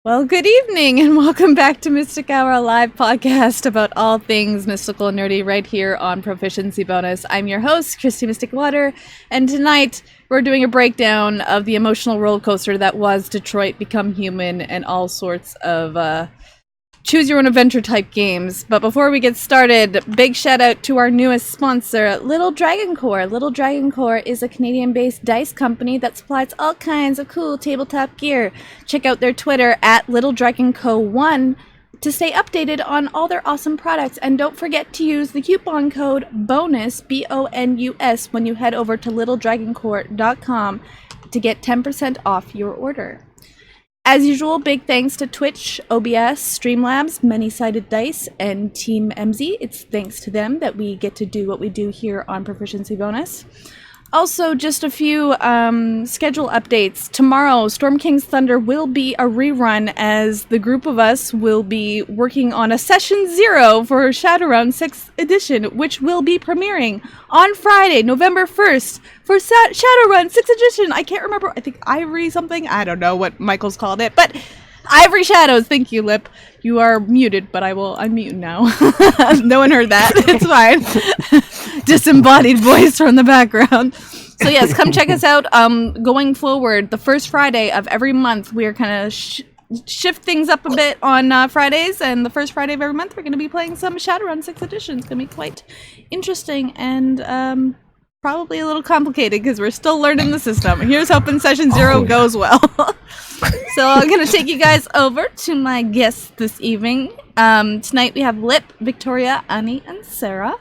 Well, good evening and welcome back to MysticHour, a live podcast about all things mystical and nerdy right here on Proficiency Bonus. I'm your host, Kristy Mysticwater, and tonight we're doing a breakdown of the emotional roller coaster that was Detroit Become Human and all sorts of choose your own adventure type games. But before we get started, big shout out to our newest sponsor, Little Dragon Core. Little Dragon Core is a Canadian-based dice company that supplies all kinds of cool tabletop gear. Check out their Twitter at LittleDragonCo1 to stay updated on all their awesome products. And don't forget to use the coupon code BONUS, BONUS, when you head over to littledragoncore.com to get 10% off your order. As usual, big thanks to Twitch, OBS, Streamlabs, Many-Sided Dice, and Team MZ. It's thanks to them that we get to do what we do here on Proficiency Bonus. Also, just a few schedule updates. Tomorrow, Storm King's Thunder will be a rerun as the group of us will be working on a Session 0 for Shadowrun 6th edition, which will be premiering on Friday, November 1st for Shadowrun 6th edition. I can't remember. I think Ivory something. I don't know what Michael's called it, but Ivory Shadows. Thank you, Lip. You are muted, but I will unmute now. No one heard that. It's fine. Disembodied voice from the background. So yes, come check us out. Going forward, the first Friday of every month, we are kind of shift things up a bit on Fridays, and the first Friday of every month, we're going to be playing some Shadowrun 6th edition. It's going to be quite interesting and probably a little complicated because we're still learning the system. Here's hoping Session 0 goes well. So I'm going to take you guys over to my guests this evening. Tonight we have Lip, Victoria, Annie, and Sara.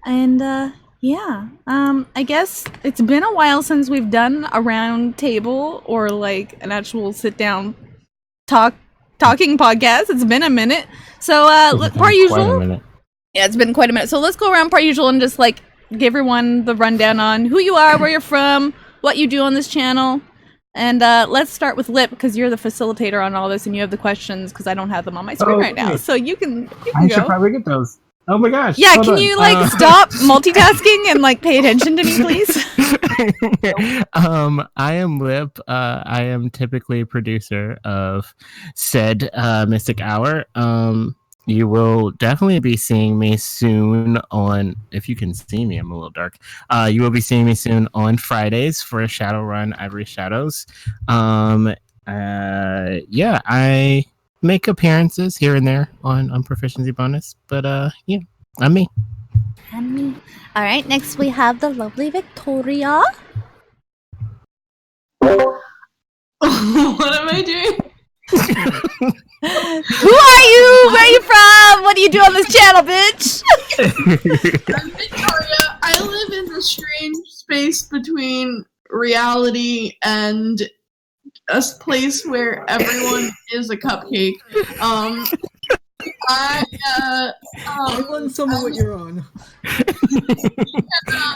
And I guess it's been a while since we've done a round table or like an actual sit-down talking podcast. It's been a minute. So per usual. Yeah, it's been quite a minute. So let's go around per usual and just like give everyone the rundown on who you are, where you're from, what you do on this channel. And let's start with Lip, because you're the facilitator on all this and you have the questions because I don't have them on my screen right now. So you can I go. should probably get those. Oh my gosh. Yeah, can you stop multitasking and like pay attention to me, please? I am Lip. I am typically a producer of said Mystic Hour. You will definitely be seeing me soon on, if you can see me, I'm a little dark. You will be seeing me soon on Fridays for a Shadowrun Ivory Shadows. I make appearances here and there on Proficiency Bonus, but I'm me. All right, next we have the lovely Victoria. What am I doing? Who are you? Where are you from? What do you do on this channel, bitch? I'm Victoria. I live in the strange space between reality and a place where everyone is a cupcake. I want some of what you're on. You can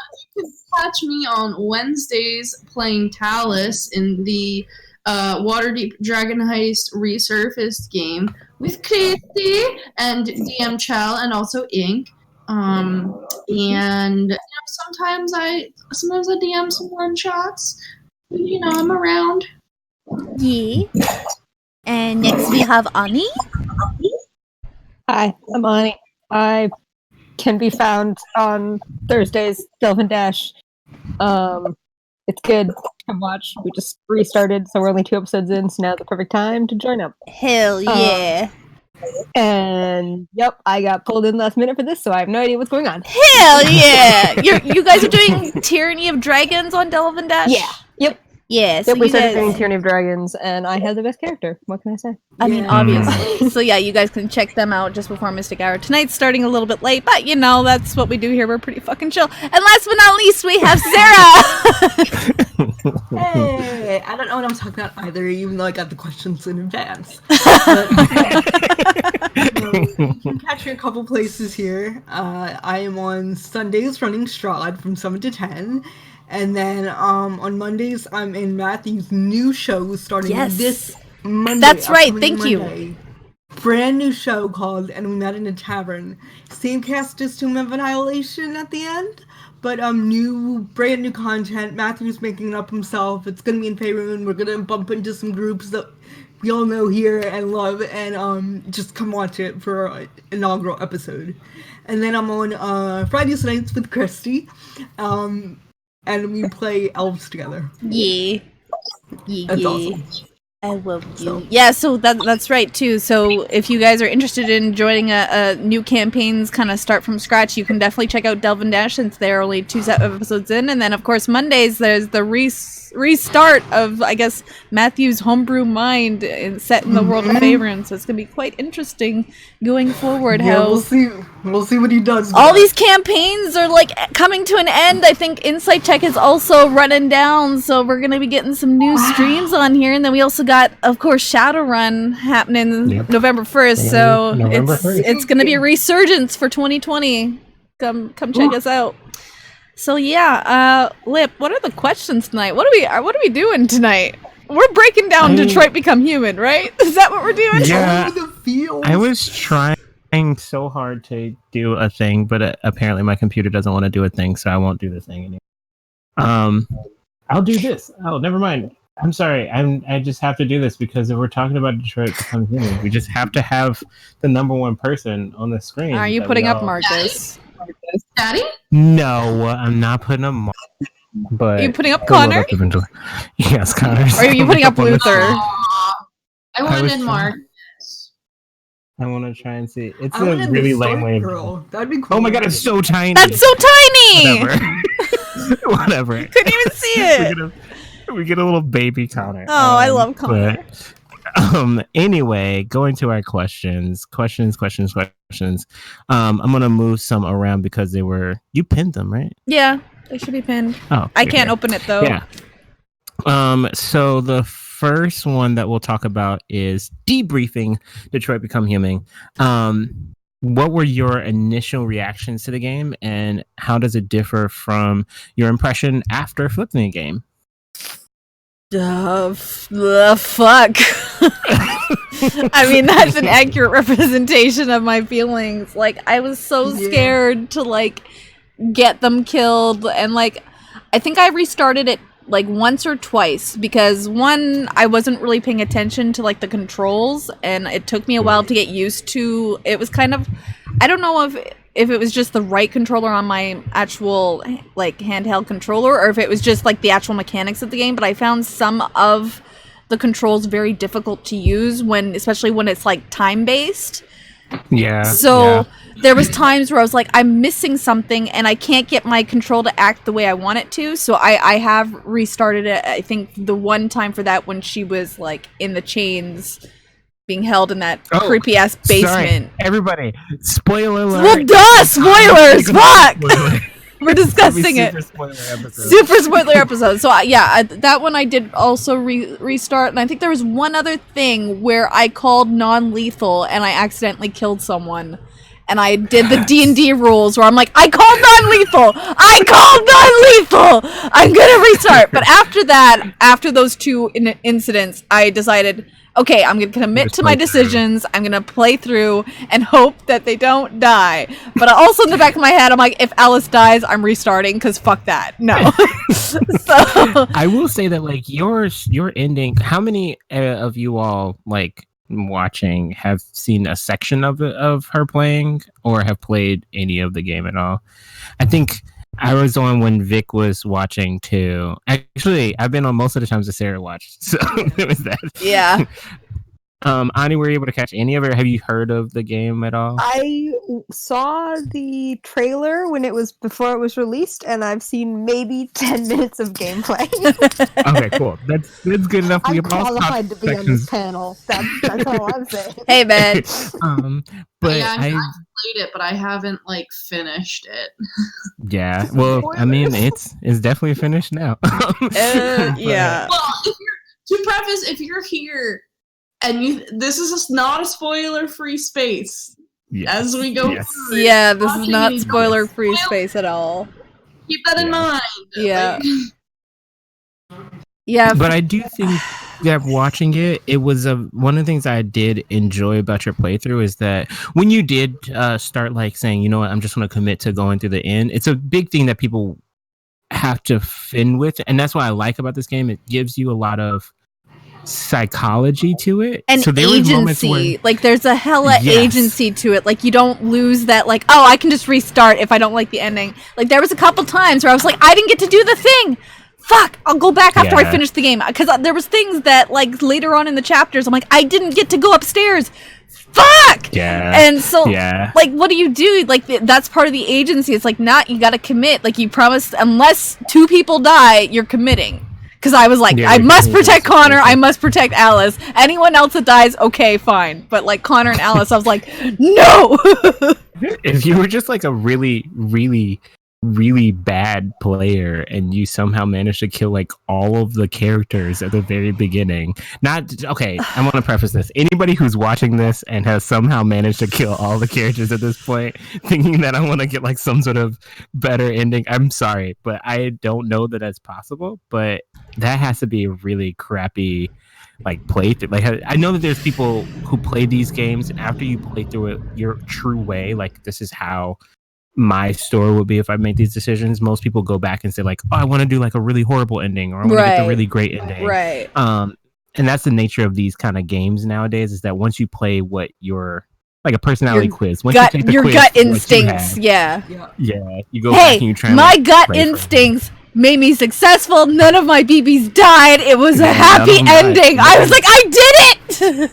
catch me on Wednesdays playing Talus in the Waterdeep Dragon Heist Resurfaced game with Kristy and DM Chell and also Ink. And sometimes I DM some one shots. I'm around. Yeah. And next we have Annie. Hi, I'm Annie. I can be found on Thursdays, Delve and Dash. It's good. Come watch. We just restarted, so we're only 2 episodes in, so now's the perfect time to join up. Hell yeah. And yep, I got pulled in last minute for this, so I have no idea what's going on. Hell yeah. You guys are doing Tyranny of Dragons on Delve and Dash? Yeah. Yep. Yeah, so yep, we you started guys... doing Tyranny of Dragons, and I have the best character. What can I say? I mean, obviously. So yeah, you guys can check them out just before Mystic Hour. Tonight's starting a little bit late, but that's what we do here. We're pretty fucking chill. And last but not least, we have Sara! Hey, I don't know what I'm talking about either, even though I got the questions in advance. You can catch me a couple places here. I am on Sundays running Strahd from 7 to 10. And then on Mondays, I'm in Matthew's new show starting this Monday. That's right, thank you. Brand new show called And We Met in a Tavern. Same cast as Tomb of Annihilation at the end, but brand new content. Matthew's making it up himself. It's going to be in Faerun. We're going to bump into some groups that we all know here and love, and just come watch it for our inaugural episode. And then I'm on Fridays nights with Kristy, and we play elves together. Yeah. That's awesome. I love you. Yeah, so that's right too. So if you guys are interested in joining a new campaigns, kind of start from scratch, you can definitely check out Delve and Dash since they're only 2 episodes in. And then of course Mondays there's the restart of, I guess, Matthew's homebrew mind set in the world of Tavern. So it's gonna be quite interesting going forward. Yeah, how we'll see what he does. All these campaigns are like coming to an end. I think Insight Check is also running down, so we're gonna be getting some new streams on here. And then we also got, of course, Shadowrun happening November 1st. So it's gonna be a resurgence for 2020. Come check us out. So yeah, Lip, what are the questions tonight? What are we doing tonight? We're breaking down Detroit Become Human, right? Is that what we're doing? Yeah, I was trying so hard to do a thing, but apparently my computer doesn't want to do a thing, so I won't do the thing anymore. I'll do this. Oh, never mind. I'm sorry. I just have to do this because if we're talking about Detroit Become Human, we just have to have the number one person on the screen. Are you putting up Marcus? Daddy? No, I'm not putting up Marcus. But are you putting up Connor? Yes, Connor. Or are you putting up Luther? I wanted Mark. I want to try and see. It's a really lame way. That'd be cool. Oh my god, it's so tiny. That's so tiny. Whatever. Couldn't even see it. We get a little baby Connor. Oh, I love Connor. But, anyway, going to our questions. I'm gonna move some around because you pinned them, right? Yeah, they should be pinned. Oh, I can't open it though. Yeah. So the first one that we'll talk about is Debriefing Detroit Become Human. What were your initial reactions to the game, and how does it differ from your impression after flipping the game? The fuck. I mean, that's an accurate representation of my feelings. Like, I was so scared to like get them killed, and like I think I restarted it like once or twice because one, I wasn't really paying attention to like the controls, and it took me a while to get used to. It was kind of, I don't know if it was just the right controller on my actual like handheld controller, or if it was just like the actual mechanics of the game, but I found some of the controls very difficult to use especially when it's like time based. Yeah. So there was times where I was like, I'm missing something and I can't get my control to act the way I want it to. So I have restarted it. I think the one time for that when she was like in the chains being held in that creepy ass basement. Sorry. Everybody, spoiler alert. Well, duh, spoilers. Fuck. We're discussing it. Super spoiler episode. So that one I did also restart, and I think there was one other thing where I called non-lethal and I accidentally killed someone. And I did the D&D rules where I'm like, I called non-lethal. I'm gonna restart. But after that, after those two incidents, I decided, okay, I'm gonna commit to my decisions. I'm gonna play through and hope that they don't die. But also in the back of my head, I'm like, if Alice dies, I'm restarting because fuck that. No. So I will say that like your ending. How many of you all like watching have seen a section of her playing or have played any of the game at all? I think I was on when Vic was watching too. Actually, I've been on most of the times that Sara watched, so it was that. Yeah. Ani, were you able to catch any of it? Have you heard of the game at all? I saw the trailer before it was released, and I've seen maybe 10 minutes of gameplay. Okay, cool. That's good enough. I'm qualified to be on this panel. That's all I'm saying. Hey, man. But yeah, I played it, but I haven't like finished it. Yeah, well, I mean, it's definitely finished now. Yeah. Well, if you're here and this is not a spoiler-free space as we go through. Yeah, this is not spoiler-free space at all. Keep that in mind. Yeah. Yeah. But I do think that watching it was one of the things I did enjoy about your playthrough is that when you did start like saying, you know what, I'm just going to commit to going through the end. It's a big thing that people have to fin with, and that's what I like about this game. It gives you a lot of psychology to it. And so there was moments agency. where, Like there's a hella Yes. agency to it. Like you don't lose that like, oh, I can just restart if I don't like the ending. Like there was a couple times where I was like, I didn't get to do the thing. Fuck, I'll go back after I Yeah. finish the game. Because there was things that like later on in the chapters, I'm like, I didn't get to go upstairs. Fuck! Yeah. And so, Yeah. like, what do you do? Like, that's part of the agency. It's like, not, you gotta commit. Like, you promised, unless 2 people die, you're committing. Because I was like, Yeah, I you're must committing to protect the Connor, I situation. must protect Alice. Anyone else that dies, okay, fine. But, like, Connor and Alice, I was like, no! If you were just like a really, really, really bad player and you somehow managed to kill like all of the characters at the very beginning, okay, I want to preface this. Anybody who's watching this and has somehow managed to kill all the characters at this point, thinking that I want to get like some sort of better ending, I'm sorry, but I don't know that that's possible. But that has to be a really crappy like playthrough. Like I know that there's people who play these games and after you play through it your true way, like this is how my story would be if I made these decisions. Most people go back and say like, oh, I want to do like a really horrible ending, or I want to get Right. the really great ending. Right. And that's the nature of these kind of games nowadays, is that once you play what your like a personality Your quiz, once Gut, you take the your quiz gut for what you instincts, have, yeah. yeah, you go back and Hey, you try and, my like, gut pray for it. instincts made me successful. None of my BBs died. It was a Yeah, happy none of them died. ending. I was like, I did it!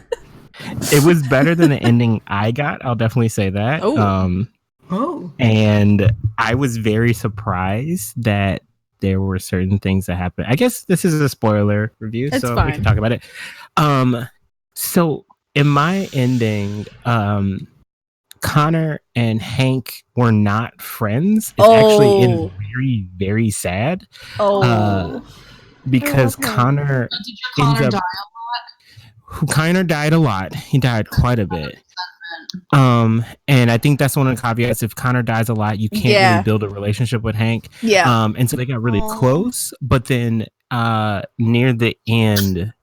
It was better than the ending I got. I'll definitely say that. Oh. Oh. And I was very surprised that there were certain things that happened. I guess this is a spoiler review, It's so fine. we can talk about it. So in my ending, Connor and Hank were not friends. It's actually Oh. very, very sad Oh. because Okay. Connor Did your Connor ends die? up Connor died a lot. He died quite a bit. And I think that's one of the caveats. If Connor dies a lot, you can't Yeah. really build a relationship with Hank. Yeah. And so they got really Aw. close. But then near the end,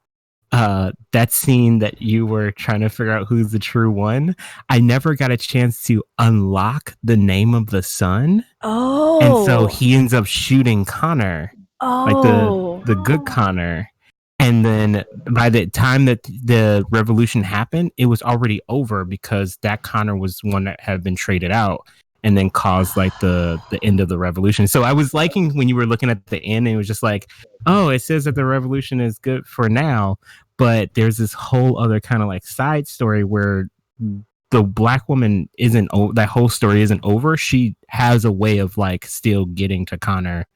that scene that you were trying to figure out who's the true one, I never got a chance to unlock the name of the son. Oh. And so he ends up shooting Connor, like Oh. the good Connor. And then by the time that the revolution happened, it was already over because that Connor was one that had been traded out and then caused like the end of the revolution. So I was liking when you were looking at the end and it was just like, oh, it says that the revolution is good for now. But there's this whole other kind of like side story where the black woman that whole story isn't over. She has a way of like still getting to Connor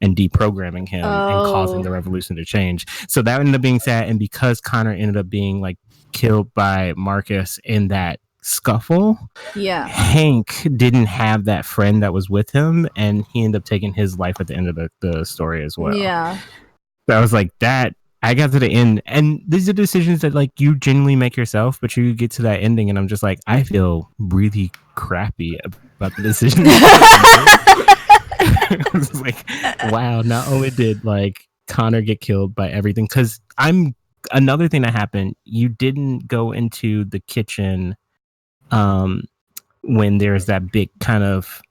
and deprogramming him and causing the revolution to change. So that ended up being sad. And because Connor ended up being like killed by Marcus in that scuffle, Yeah. Hank didn't have that friend that was with him, and he ended up taking his life at the end of the story as well. Yeah. So I was like, that I got to the end, and these are decisions that like you genuinely make yourself, but you get to that ending, and I'm just like, I feel really crappy about the decision. I was like, wow, not only did like Connor get killed by everything, because another thing that happened, you didn't go into the kitchen when there's that big kind of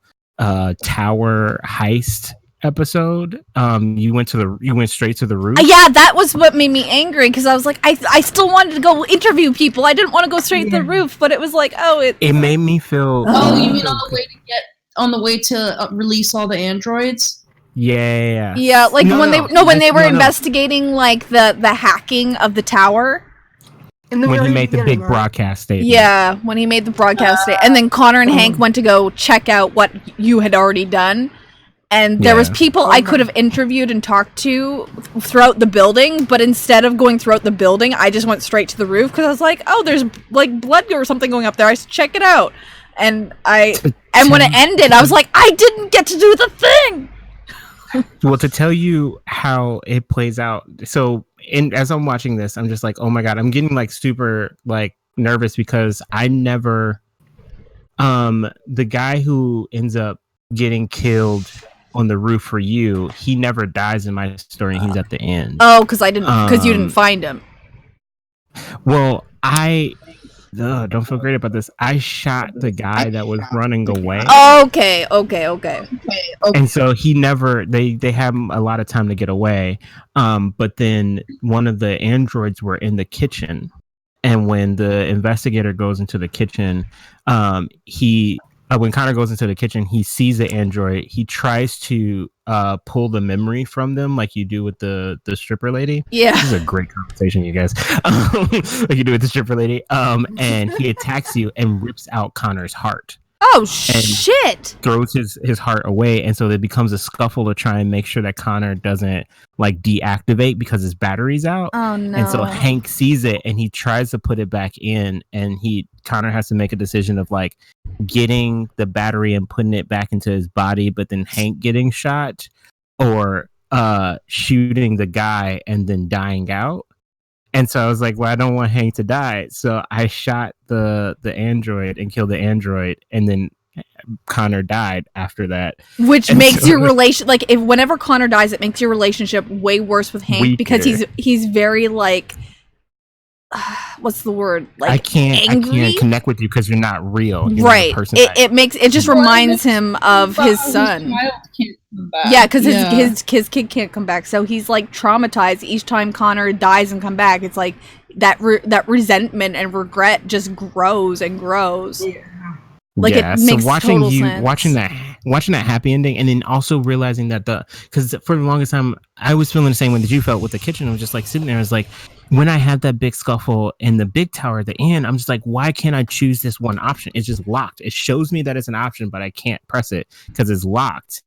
tower heist episode. You went straight to the roof. Yeah, that was what made me angry because I was like, I still wanted to go interview people. I didn't want to go straight to the roof, but it was like, It made me feel. Oh, you mean on the way to release all the androids? Yeah. Yeah, like when they were No. investigating like the hacking of the tower. In the When he very made the big beginning, right? broadcast statement. Yeah, when he made the broadcast and then Connor and Hank went to go check out what you had already done. And there was Yeah. people I could have interviewed and talked to throughout the building, but instead of going throughout the building, I just went straight to the roof because I was like, oh, there's like blood or something going up there. I should check it out. And when it ended, I was like, I didn't get to do the thing. Well, to tell you how it plays out, so as I'm watching this, I'm just like, oh my god, I'm getting like super like nervous because I never, the guy who ends up getting killed on the roof for you, he never dies in my story, and he's at the end. Oh, because you didn't find him. Well, don't feel great about this. I shot the guy that was running away. Okay. And so he never. They have a lot of time to get away. But then one of the androids were in the kitchen, and when the investigator goes into the kitchen, when Connor goes into the kitchen, he sees the android. He tries to pull the memory from them, like you do with the stripper lady. Yeah, this is a great conversation, you guys. Like you do with the stripper lady. And he attacks you and rips out Connor's heart. Oh shit! Throws his heart away, and so it becomes a scuffle to try and make sure that Connor doesn't like deactivate because his battery's out. Oh no! And so Hank sees it and he tries to put it back in, and Connor has to make a decision of like getting the battery and putting it back into his body, but then Hank getting shot, or shooting the guy and then dying out. And so I was like, well, I don't want Hank to die. So I shot the android and killed the android, and then Connor died after that. Which makes your relation whenever Connor dies, it makes your relationship way worse with Hank weaker. Because he's very like what's the word? Like I can't connect with you because you're not real. You're right. It just reminds him of his son. Yeah, because his kid can't come back, so he's like traumatized each time Connor dies and come back. It's like that resentment and regret just grows and grows. Yeah. Like it makes total sense. watching that happy ending, and then also realizing that because for the longest time I was feeling the same way that you felt with the kitchen. I was just like sitting there. I was like, when I had that big scuffle in the big tower at the end, I'm just like, why can't I choose this one option? It's just locked. It shows me that it's an option, but I can't press it because it's locked.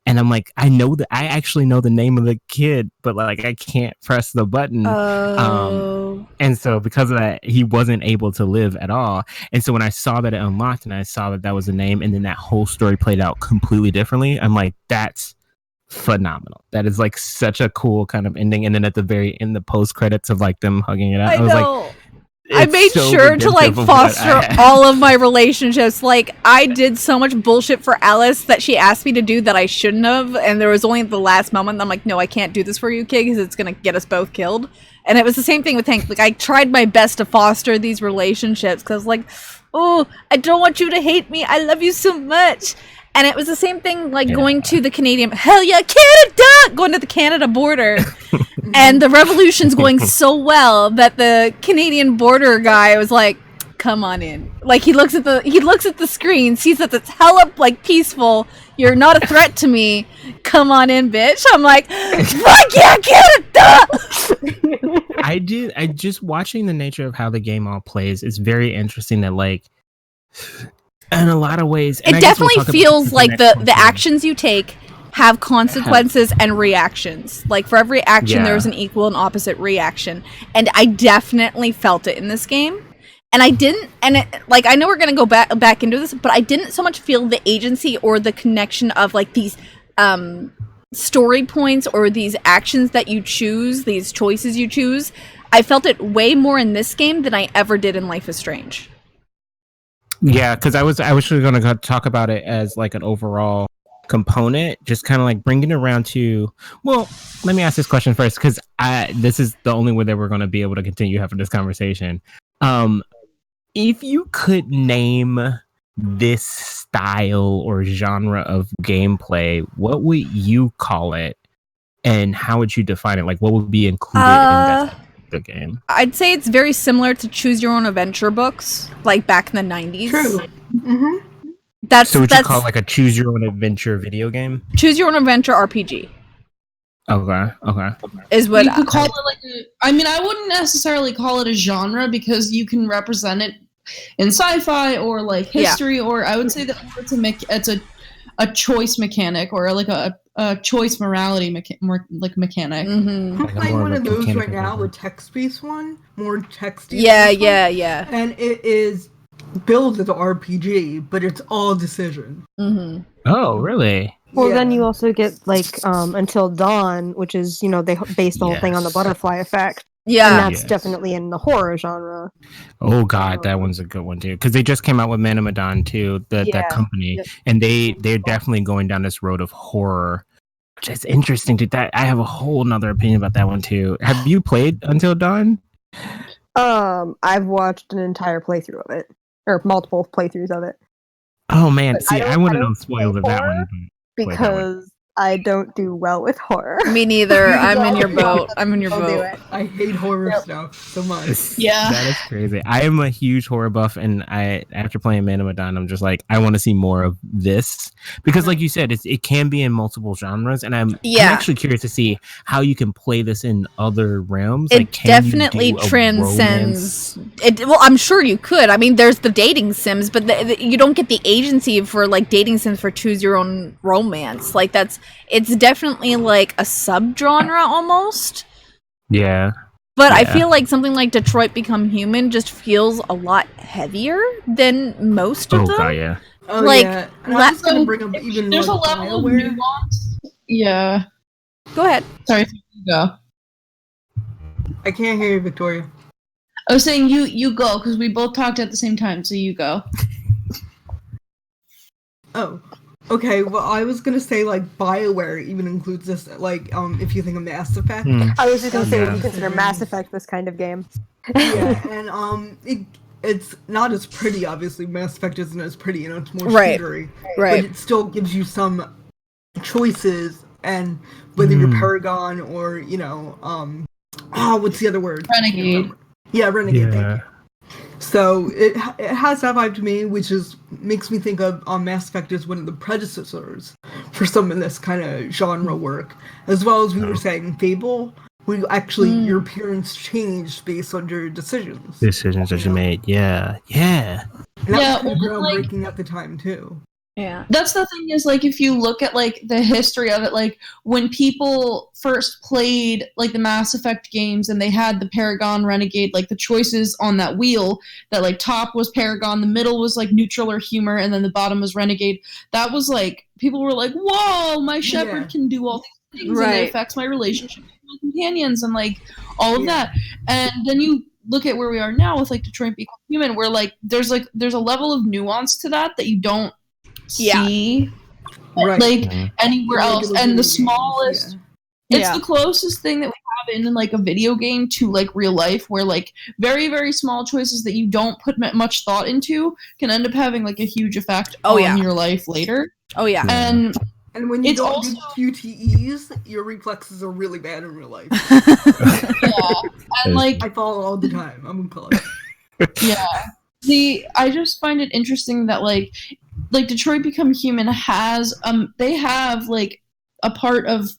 And I'm like, I actually know the name of the kid, but like I can't press the button. And so because of that, he wasn't able to live at all. And so when I saw that it unlocked and I saw that was the name, and then that whole story played out completely differently, I'm like, that's phenomenal. That is like such a cool kind of ending. And then at the very end, the post credits of like them hugging it out, I was like, I made sure to like foster all of my relationships. Like I did so much bullshit for Alice that she asked me to do that I shouldn't have, and there was only the last moment I'm like, no, I can't do this for you, kid, because it's gonna get us both killed. And it was the same thing with Hank. Like I tried my best to foster these relationships because like, oh, I don't want you to hate me. I love you so much. And it was the same thing, like going to the Canadian, hell yeah, Canada, going to the Canada border. And the revolution's going so well that the Canadian border guy was like, come on in. Like he looks at the screen, sees that it's hella like peaceful. You're not a threat to me. Come on in, bitch. I'm like, fuck yeah, Canada. I just watching the nature of how the game all plays. It's very interesting that like, in a lot of ways, it definitely feels like the actions you take have consequences and reactions. Like for every action, there's an equal and opposite reaction, and I definitely felt it in this game. And I didn't, like I know we're gonna go back into this, but I didn't so much feel the agency or the connection of like these story points or these actions that you choose, these choices you choose. I felt it way more in this game than I ever did in Life is Strange. Yeah, because I was going to talk about it as like an overall component, just kind of like bringing it around to. Well, let me ask this question first, because this is the only way that we're going to be able to continue having this conversation. If you could name this style or genre of gameplay, what would you call it, and how would you define it? Like, what would be included in that? The game. I'd say it's very similar to Choose Your Own Adventure books, like back in the 90s. True. Mm-hmm. So would you call it like a Choose Your Own Adventure video game? Choose Your Own Adventure RPG. Okay. Is what you could call it like I wouldn't necessarily call it a genre because you can represent it in sci-fi or like history, or I would say that it's a choice mechanic or like a choice morality mechanic. Mm-hmm. I'm playing one of those right now, the text-based one, more texty. Yeah. And it is billed as an RPG, but it's all decision. Mm-hmm. Oh, really? Well, then you also get like Until Dawn, which is they based the whole thing on the butterfly effect. Yeah, and that's definitely in the horror genre. Oh god, that one's a good one too. Because they just came out with Manamadon too, that company, and they're definitely going down this road of horror, which is interesting. I have a whole nother opinion about that one too. Have you played Until Dawn? I've watched an entire playthrough of it, or multiple playthroughs of it. Oh man, But see, I wouldn't don't know spoiled of play that horror one. because I don't do well with horror. Me neither. I'm in your boat. I'm in your I'll do boat. it. I hate horror Yep. stuff so much. Yeah. That is crazy. I am a huge horror buff, and after playing Man of Medan, I'm just like, I want to see more of this because, like you said, it can be in multiple genres, and I'm actually curious to see how you can play this in other realms. It like, can definitely you do a transcends romance? it. Well, I'm sure you could. I mean, there's the dating sims, but you don't get the agency for like dating sims for choose your own romance. Like it's definitely like a subgenre almost. Yeah. But I Yeah. feel like something like Detroit Become Human just feels a lot heavier than most of Oh them. god, yeah. Oh Like, yeah, and I was gonna bring up even There's a like level of BioWare. nuance. Yeah. Go ahead. Sorry, you go. I can't hear you, Victoria. I was saying you go because we both talked at the same time, so you go. Oh, okay. Well, I was gonna say like BioWare even includes this. Like, if you think of Mass Effect. I was just gonna say, would Yeah. you consider Mass Effect this kind of game? Yeah, and it's not as pretty. Obviously, Mass Effect isn't as pretty, and it's more Right. shootery. Right. But it still gives you some choices, and whether you're Paragon or what's the other word? Renegade. Yeah, Renegade. Thank Yeah. you. So it has that vibe to me, which makes me think of Mass Effect as one of the predecessors for some of this kind of genre work, as well as we were saying Fable, where actually your appearance changed based on your decisions. Decisions that you made. Yeah. Yeah. And that Yeah, was kind of well, like- groundbreaking at the time too. Yeah. That's the thing is, like, if you look at, like, the history of it, like, when people first played, like, the Mass Effect games and they had the Paragon Renegade, like, the choices on that wheel, that, like, top was Paragon, the middle was, like, neutral or humor, and then the bottom was Renegade, that was, like, people were like, whoa, my Shepherd can do all these things, and Right. it affects my relationship with my companions, and, like, all of Yeah. that. And then you look at where we are now with, like, Detroit Become Human, where, like, there's a level of nuance to that you don't see Right. like anywhere else, Regular and the video games, smallest yeah. it's the closest thing that we have in like a video game to like real life, where like very very small choices that you don't put much thought into can end up having like a huge effect on your life later. Oh yeah. And And when you It's don't also- do QTEs, your reflexes are really bad in real life. yeah, and like I fall all the time. I'm in college. yeah, I just find it interesting that like Detroit Become Human has they have like a part of,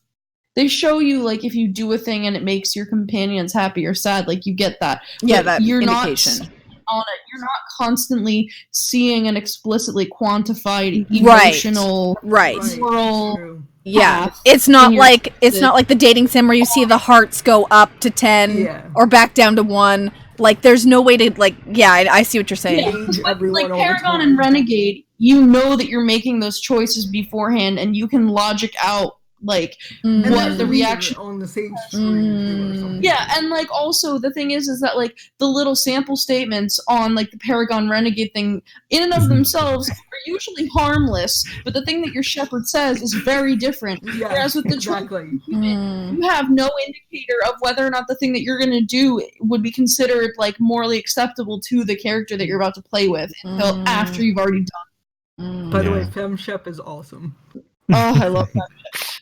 they show you like if you do a thing and it makes your companions happy or sad, like you get that. Yeah, But that you're indication. not on it. You're not constantly seeing an explicitly quantified Right. emotional Right. moral. True. Yeah. path It's not in your- like the dating sim where you see the hearts go up to 10 Yeah. or back down to 1. Like there's no way to like I see what you're saying. Yeah, Gauge with, everyone like all the Paragon time. and Renegade, you know that you're making those choices beforehand, and you can logic out like Mm. And what there's the a reaction. meter on the same screen or something. Yeah, and like also the thing is that like the little sample statements on like the Paragon Renegade thing in and of themselves are usually harmless, but the thing that your shepherd says is very different. Yeah, Whereas with the exactly. Mm. you have no indicator of whether or not the thing that you're going to do would be considered like morally acceptable to the character that you're about to play with until Mm. after you've already done. By the way, Yeah. FemShep is awesome. Oh, I love that.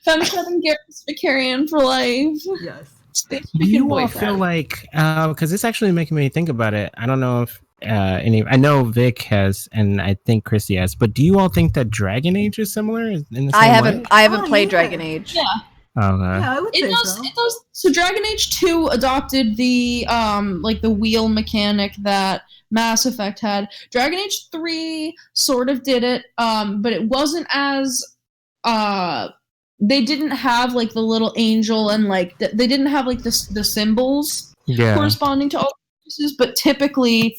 Femshep and Garrett's Vicarian for life. Yes. Do you all feel like because it's actually making me think about it? I don't know if I know Vic has, and I think Kristy has, but do you all think that Dragon Age is similar in the same I way? haven't Oh, played yeah. Dragon Age. Yeah, Okay. Yeah, I would it say does. so. It does. So Dragon Age 2 adopted the like the wheel mechanic that Mass Effect had. Dragon Age 3 sort of did it, but it wasn't as they didn't have like the little angel and like they didn't have like the symbols Yeah. corresponding to all the pieces, but typically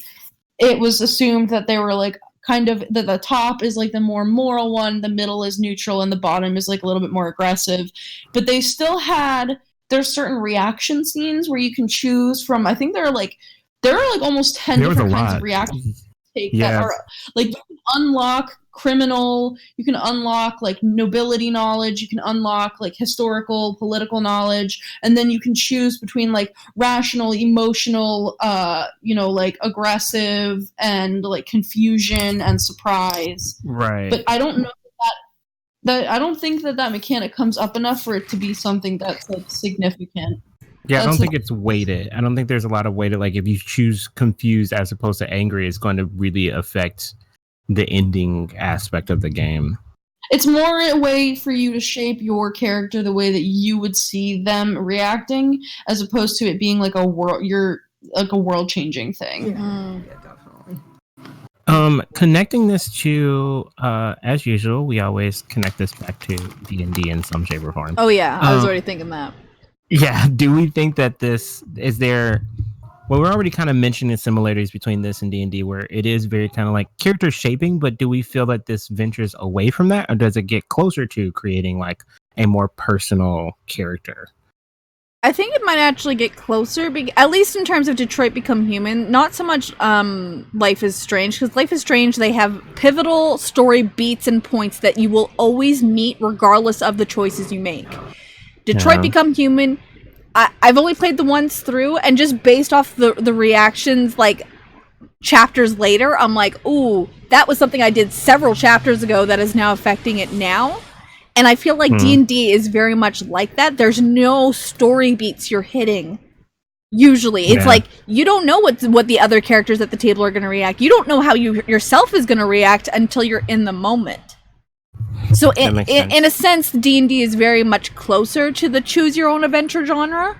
it was assumed that they were like kind of that the top is like the more moral one, the middle is neutral, and the bottom is like a little bit more aggressive. But they still had, there's certain reaction scenes where you can choose from. I think there are like almost 10 There was a different kinds lot. of reactions. take that are like you can unlock criminal, you can unlock like nobility knowledge, you can unlock like historical, political knowledge, and then you can choose between like rational, emotional, like aggressive and like confusion and surprise. Right. But I don't know that I don't think that mechanic comes up enough for it to be something that's like significant. Yeah, I don't think it's weighted. I don't think there's a lot of weighted. Like if you choose confused as opposed to angry, it's going to really affect the ending aspect of the game. It's more a way for you to shape your character the way that you would see them reacting, as opposed to it being like a world changing thing. Yeah, definitely. Connecting this to, as usual, we always connect this back to D&D in some shape or form. Oh yeah, I was already thinking that. Yeah, do we think that this is there? Well, we're already kind of mentioning similarities between this and D&D, where it is very kind of like character shaping. But do we feel that this ventures away from that, or does it get closer to creating like a more personal character? I think it might actually get closer, at least in terms of Detroit Become Human. Not so much Life is Strange, because Life is Strange, they have pivotal story beats and points that you will always meet regardless of the choices you make. Detroit Become Human, I've only played the once through, and just based off the reactions, like, chapters later, I'm like, ooh, that was something I did several chapters ago that is now affecting it now. And I feel like D&D is very much like that. There's no story beats you're hitting. Usually. It's like, you don't know what the other characters at the table are going to react. You don't know how you yourself is going to react until you're in the moment. So in a sense, D&D is very much closer to the choose your own adventure genre,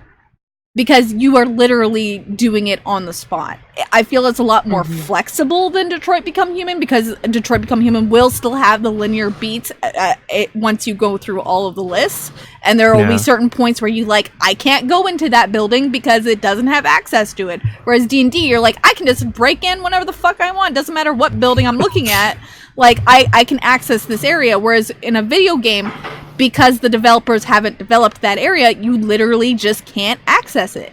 because you are literally doing it on the spot. I feel it's a lot more flexible than Detroit Become Human, because Detroit Become Human will still have the linear beats once you go through all of the lists. And there will be certain points where you like, I can't go into that building because it doesn't have access to it. Whereas D&D, you're like, I can just break in whenever the fuck I want. Doesn't matter what building I'm looking at. Like, I can access this area. Whereas in a video game, because the developers haven't developed that area, you literally just can't access it.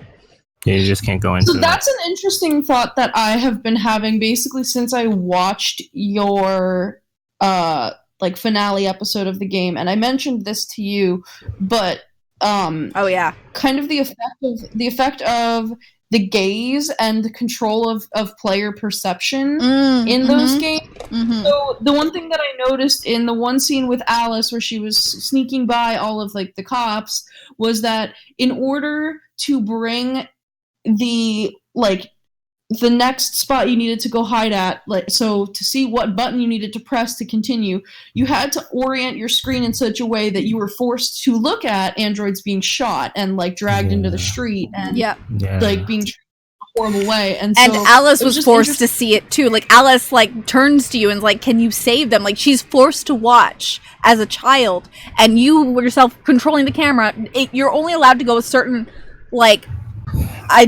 Yeah, you just can't go into it. So that's an interesting thought that I have been having basically since I watched your finale episode of the game, and I mentioned this to you, but kind of the effect of the gaze and the control of player perception in those games. So the one thing that I noticed in the one scene with Alice where she was sneaking by all of like the cops was that in order to bring the next spot you needed to go hide at, so to see what button you needed to press to continue, you had to orient your screen in such a way that you were forced to look at androids being shot and like dragged into the street and like being treated in a horrible way. And so Alice was forced to see it too. Like Alice like turns to you and is like, can you save them? Like she's forced to watch as a child, and you yourself controlling the camera, you're only allowed to go a certain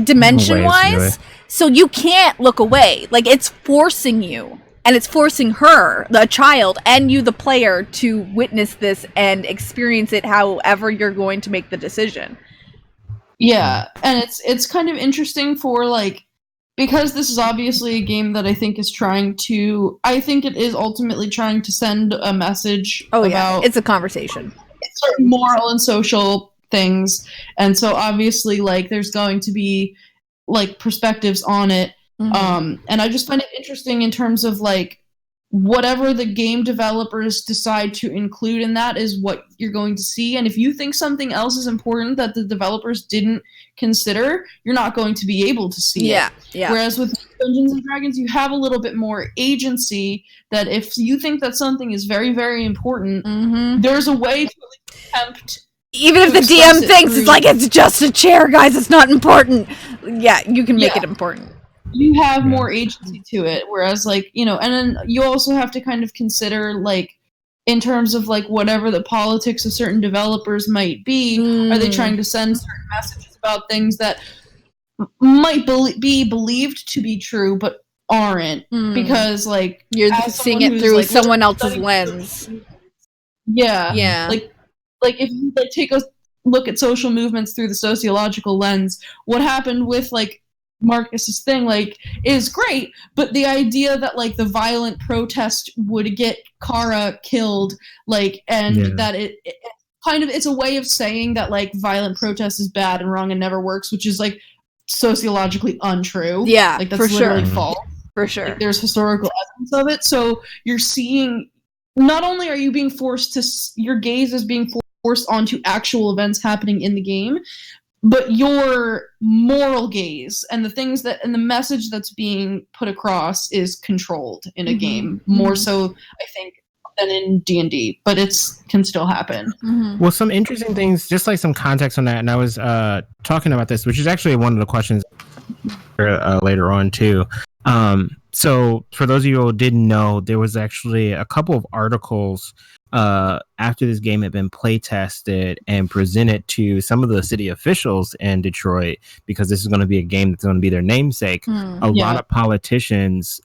dimension wise. So you can't look away. Like, it's forcing you. And it's forcing her, the child, and you, the player, to witness this and experience it however you're going to make the decision. Yeah, and it's kind of interesting for, because this is obviously a game that I think is it is ultimately trying to send a message about... It's a conversation. Certain moral and social things. And so, obviously, there's going to be... perspectives on it. And I just find it interesting in terms of whatever the game developers decide to include in that is what you're going to see. And if you think something else is important that the developers didn't consider, you're not going to be able to see it. Whereas with Dungeons and Dragons, you have a little bit more agency that if you think that something is very, very important, there's a way to attempt. Even if the DM thinks it's just a chair, guys, it's not important. Yeah, you can make it important. You have more agency to it, whereas, and then you also have to kind of consider, in terms of, whatever the politics of certain developers might be, are they trying to send certain messages about things that might be believed to be true, but aren't, because, you're seeing it through someone else's lens. Yeah. If you take a look at social movements through the sociological lens, what happened with Marcus's thing, like, is great, but the idea that, like, the violent protest would get Kara killed, like, and that it kind of, it's a way of saying that, like, violent protest is bad and wrong and never works, which is, like, sociologically untrue. Yeah, like, that's for literally sure. false. For sure. Like, there's historical evidence of it, so you're seeing, not only are you being forced to, your gaze is being forced onto actual events happening in the game, but your moral gaze and the things that, and the message that's being put across is controlled in a game, more so, I think, than in D&D, but can still happen. Well, some interesting things, just like some context on that, and I was talking about this, which is actually one of the questions later on too. So for those of you who didn't know, there was actually a couple of articles after this game had been play tested and presented to some of the city officials in Detroit, because this is going to be a game that's going to be their namesake. A lot of politicians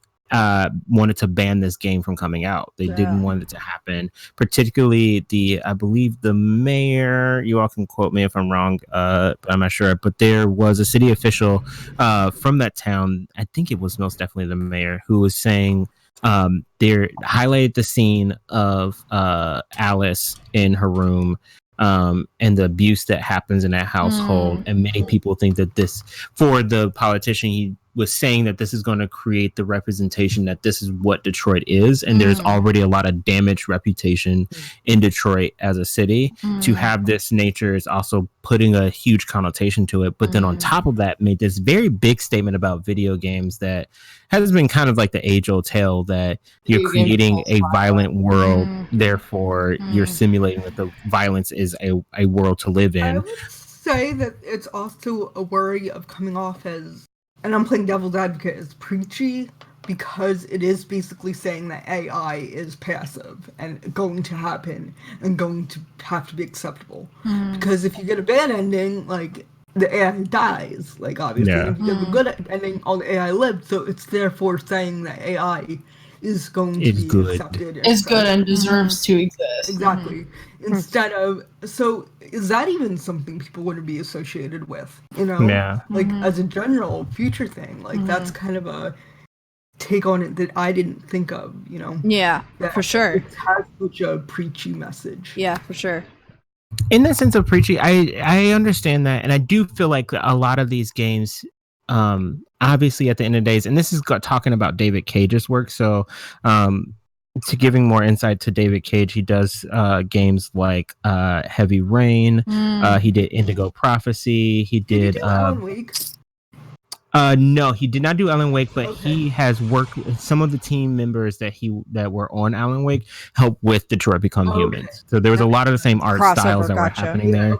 wanted to ban this game from coming out. They didn't want it to happen, particularly I believe the mayor, you all can quote me if I'm wrong, but I'm not sure, but there was a city official from that town, I think it was most definitely the mayor, who was saying they highlighted the scene of Alice in her room and the abuse that happens in that household. And many people think that this, for the politician, he was saying that this is going to create the representation that this is what Detroit is, and there's already a lot of damaged reputation in Detroit as a city. To have this nature is also putting a huge connotation to it. But then on top of that, made this very big statement about video games that has been kind of like the age-old tale that you're creating a violent world, therefore you're simulating that the violence is a world to live in. I would say that it's also a worry of coming off as, and I'm playing devil's advocate, as preachy, because it is basically saying that AI is passive and going to happen and going to have to be acceptable. Because if you get a bad ending, like, the AI dies, like, obviously. If you get the good ending, all the AI lived, so it's therefore saying that AI is going to be accepted. It's good and deserves to exist. Exactly. Instead of, so is that even something people want to be associated with? You know? Yeah. Like, as a general future thing, like, that's kind of a take on it that I didn't think of, you know? Yeah, That for sure. It has such a preachy message. Yeah, for sure. In the sense of preachy, I understand that, and I do feel like a lot of these games, obviously at the end of the days, and this is talking about David Cage's work, so to giving more insight to David Cage, he does games like Heavy Rain, he did Indigo Prophecy, he did Alan Wake? No, he did not do Alan Wake, but he has worked with some of the team members that were on Alan Wake, helped with Detroit Become Humans. So there was a lot of the same art styles that were happening there.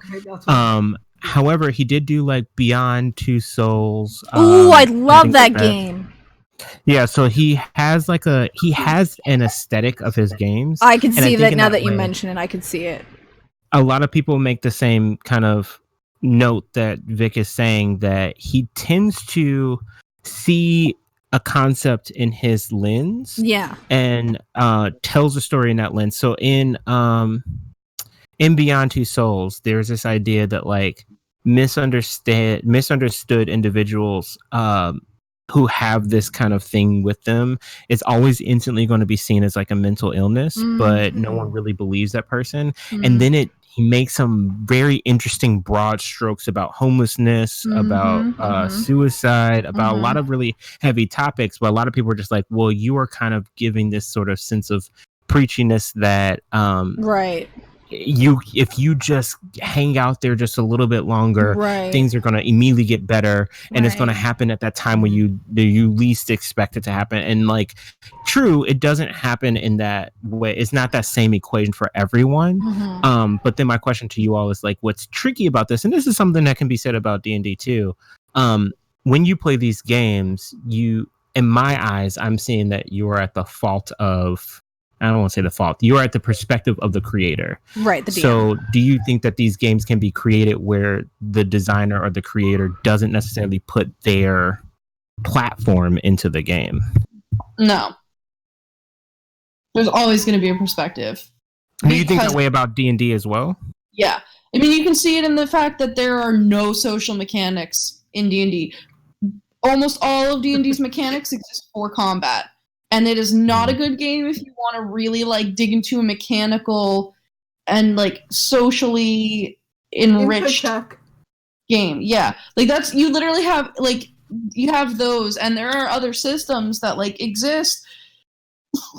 However, he did do like Beyond Two Souls. Ooh, I love that game. Yeah, so he has an aesthetic of his games. I can see that now that you mention it. I can see it. A lot of people make the same kind of note that Vic is saying, that he tends to see a concept in his lens, and tells a story in that lens. So in Beyond Two Souls, there's this idea that like misunderstood individuals who have this kind of thing with them, it's always instantly going to be seen as like a mental illness, but no one really believes that person. And then he makes some very interesting broad strokes about homelessness, about suicide, about a lot of really heavy topics. But a lot of people are just like, well, you are kind of giving this sort of sense of preachiness that if you just hang out there just a little bit longer, things are going to immediately get better, and it's going to happen at that time when you least expect it to happen. And like, true, it doesn't happen in that way. It's not that same equation for everyone. But then my question to you all is like, what's tricky about this, and this is something that can be said about D&D too, when you play these games, in my eyes, I'm seeing that you are at the fault of, I don't want to say the fault, you are at the perspective of the creator. Right. The DM. So do you think that these games can be created where the designer or the creator doesn't necessarily put their platform into the game? No. There's always going to be a perspective. Do you think that way about D&D as well? Yeah. I mean, you can see it in the fact that there are no social mechanics in D&D. almost all of D&D's mechanics exist for combat. And it is not a good game if you want to really like dig into a mechanical and like socially enriched game. Yeah. Like that's, you literally have like, you have those, and there are other systems that like exist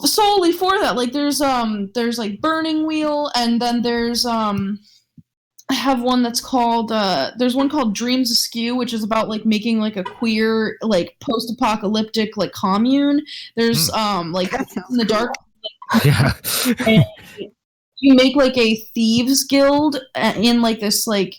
solely for that. Like there's like Burning Wheel, and then there's I have one that's called there's one called Dreams Askew, which is about like making like a queer like post-apocalyptic like commune. There's like in the dark, Yeah. and you make like a thieves guild in like this like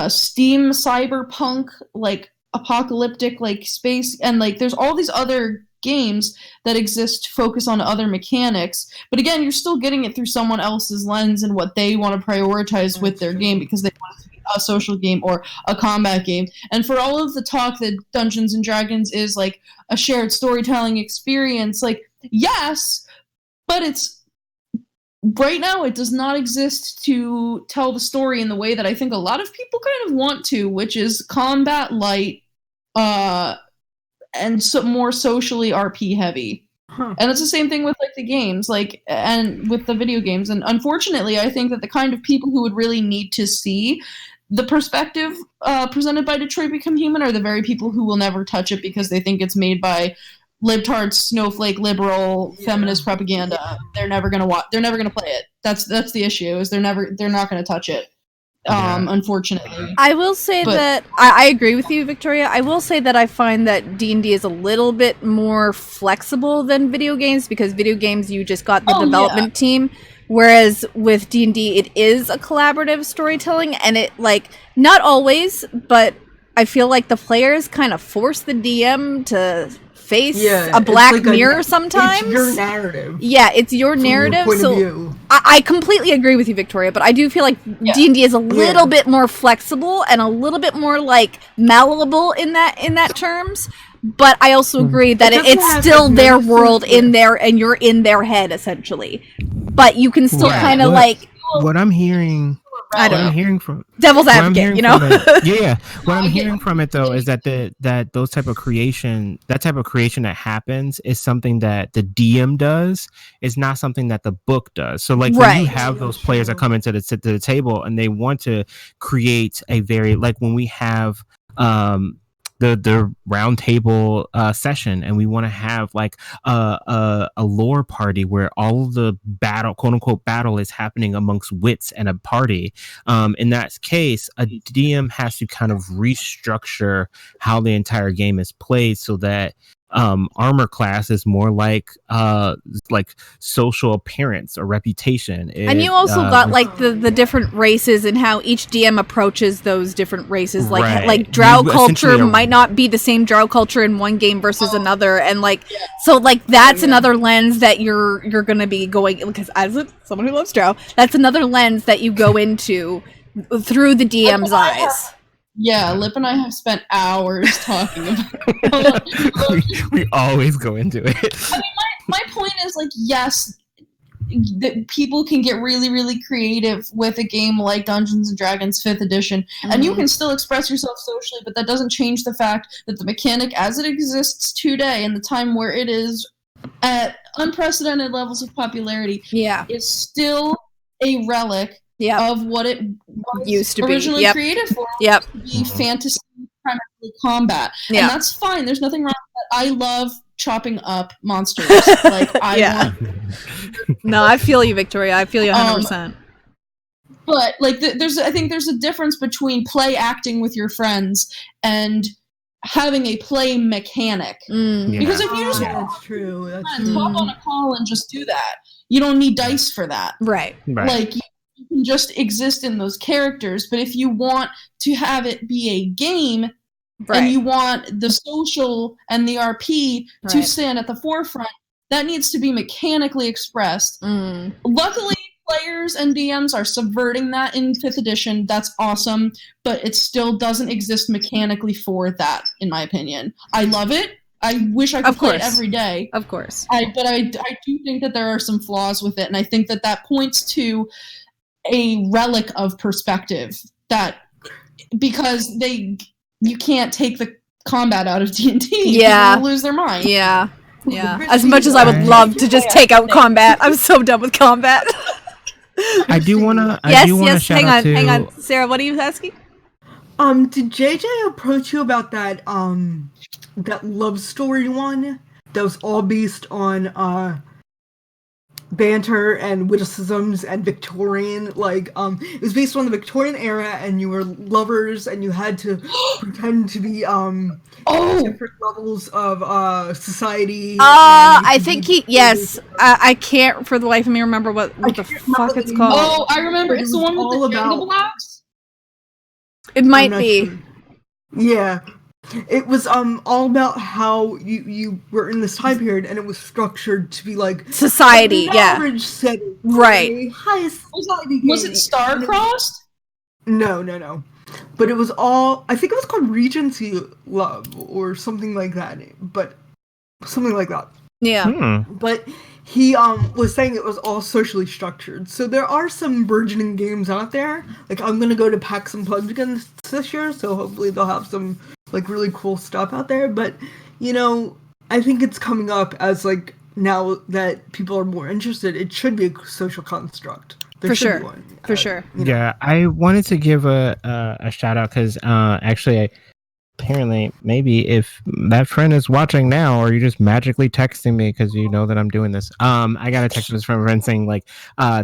steam cyberpunk like apocalyptic like space, and like there's all these other games that exist to focus on other mechanics, but again, you're still getting it through someone else's lens and what they want to prioritize with their game, because they want it to be a social game or a combat game. And for all of the talk that Dungeons and Dragons is like a shared storytelling experience, like yes, but it's right now it does not exist to tell the story in the way that I think a lot of people kind of want to, which is combat light and more socially RP heavy. And it's the same thing with like the games, like, and with the video games. And unfortunately, I think that the kind of people who would really need to see the perspective presented by Detroit Become Human are the very people who will never touch it because they think it's made by libtard, snowflake, liberal, feminist propaganda. They're never gonna watch. They're never gonna play it. That's the issue. Is they're not gonna touch it. Unfortunately. I will say that I agree with you, Victoria. I will say that I find that D&D is a little bit more flexible than video games, because video games you just got the development team, whereas with D&D it is a collaborative storytelling, and it like not always, but I feel like the players kind of force the DM to face a black like mirror sometimes. It's your narrative. Yeah, it's your narrative. So I completely agree with you, Victoria, but I do feel like D&D is a little bit more flexible and a little bit more like malleable in that terms. But I also agree that it's still their world in there, and you're in their head essentially. But you can still kind of like what I'm hearing. I don't know. I'm hearing from devil's advocate, you know. What I'm hearing from it though is that that type of creation that happens is something that the DM does. Is not something that the book does. So like when you have those players that come into the table and they want to create a very, like when we have the round table session, and we want to have like a lore party where all of the battle, quote unquote battle, is happening amongst wits and a party. In that case, a DM has to kind of restructure how the entire game is played so that armor class is more like social appearance or reputation. And you also got like the different races and how each DM approaches those different races. Like drow culture might not be the same drow culture in one game versus another, and like so like that's another lens that you're gonna be going, because as someone who loves drow, that's another lens that you go into through the DM's eyes. Yeah, Lip and I have spent hours talking about it. we always go into it. I mean, my point is, like, yes, that people can get really, really creative with a game like Dungeons & Dragons 5th edition, and you can still express yourself socially, but that doesn't change the fact that the mechanic as it exists today, in the time where it is at unprecedented levels of popularity, is still a relic of what it was used to originally be created for, to be fantasy, primarily combat. And that's fine. There's nothing wrong with that. I love chopping up monsters. Like, I want... No, I feel you, Victoria. I feel you 100%. But, like, I think there's a difference between play acting with your friends and having a play mechanic. Because if you just that's true. hop on a call and just do that, you don't need dice for that. Right. Like, you can just exist in those characters, but if you want to have it be a game, and you want the social and the RP to stand at the forefront, that needs to be mechanically expressed. Luckily, players and DMs are subverting that in 5th edition. That's awesome, but it still doesn't exist mechanically for that, in my opinion. I love it. I wish I could play it every day. Of course. But I do think that there are some flaws with it, and I think that points to a relic of perspective, that because you can't take the combat out of D&D. Yeah. People will lose their mind. Yeah. As much as I would love to just take out combat, I'm so done with combat. I do wanna. Yes. Shout Hang out to, hang on. Sarah, what are you asking? Did JJ approach you about that that love story one that was all based on banter and witticisms and Victorian, like it was based on the Victorian era, and you were lovers and you had to pretend to be different levels of society. I think yes. I can't for the life of me remember what the fuck it's called. Oh, I remember. It's the one with the jungle blocks. It might be. Sure. Yeah. It was all about how you were in this time period, and it was structured to be like society, average setting, right? High society. Was it star-crossed? No. But it was all. I think it was called Regency Love or something like that. But something like that. Yeah. But he was saying it was all socially structured. So there are some burgeoning games out there. Like I'm gonna go to PAX Unplugged this year, so hopefully they'll have some like really cool stuff out there. But I think it's coming up as like now that people are more interested. It should be a social construct. There should be one. For sure. Yeah, I wanted to give a shout out because actually apparently maybe if that friend is watching now or you're just magically texting me because you know that I'm doing this, I got a text from a friend saying like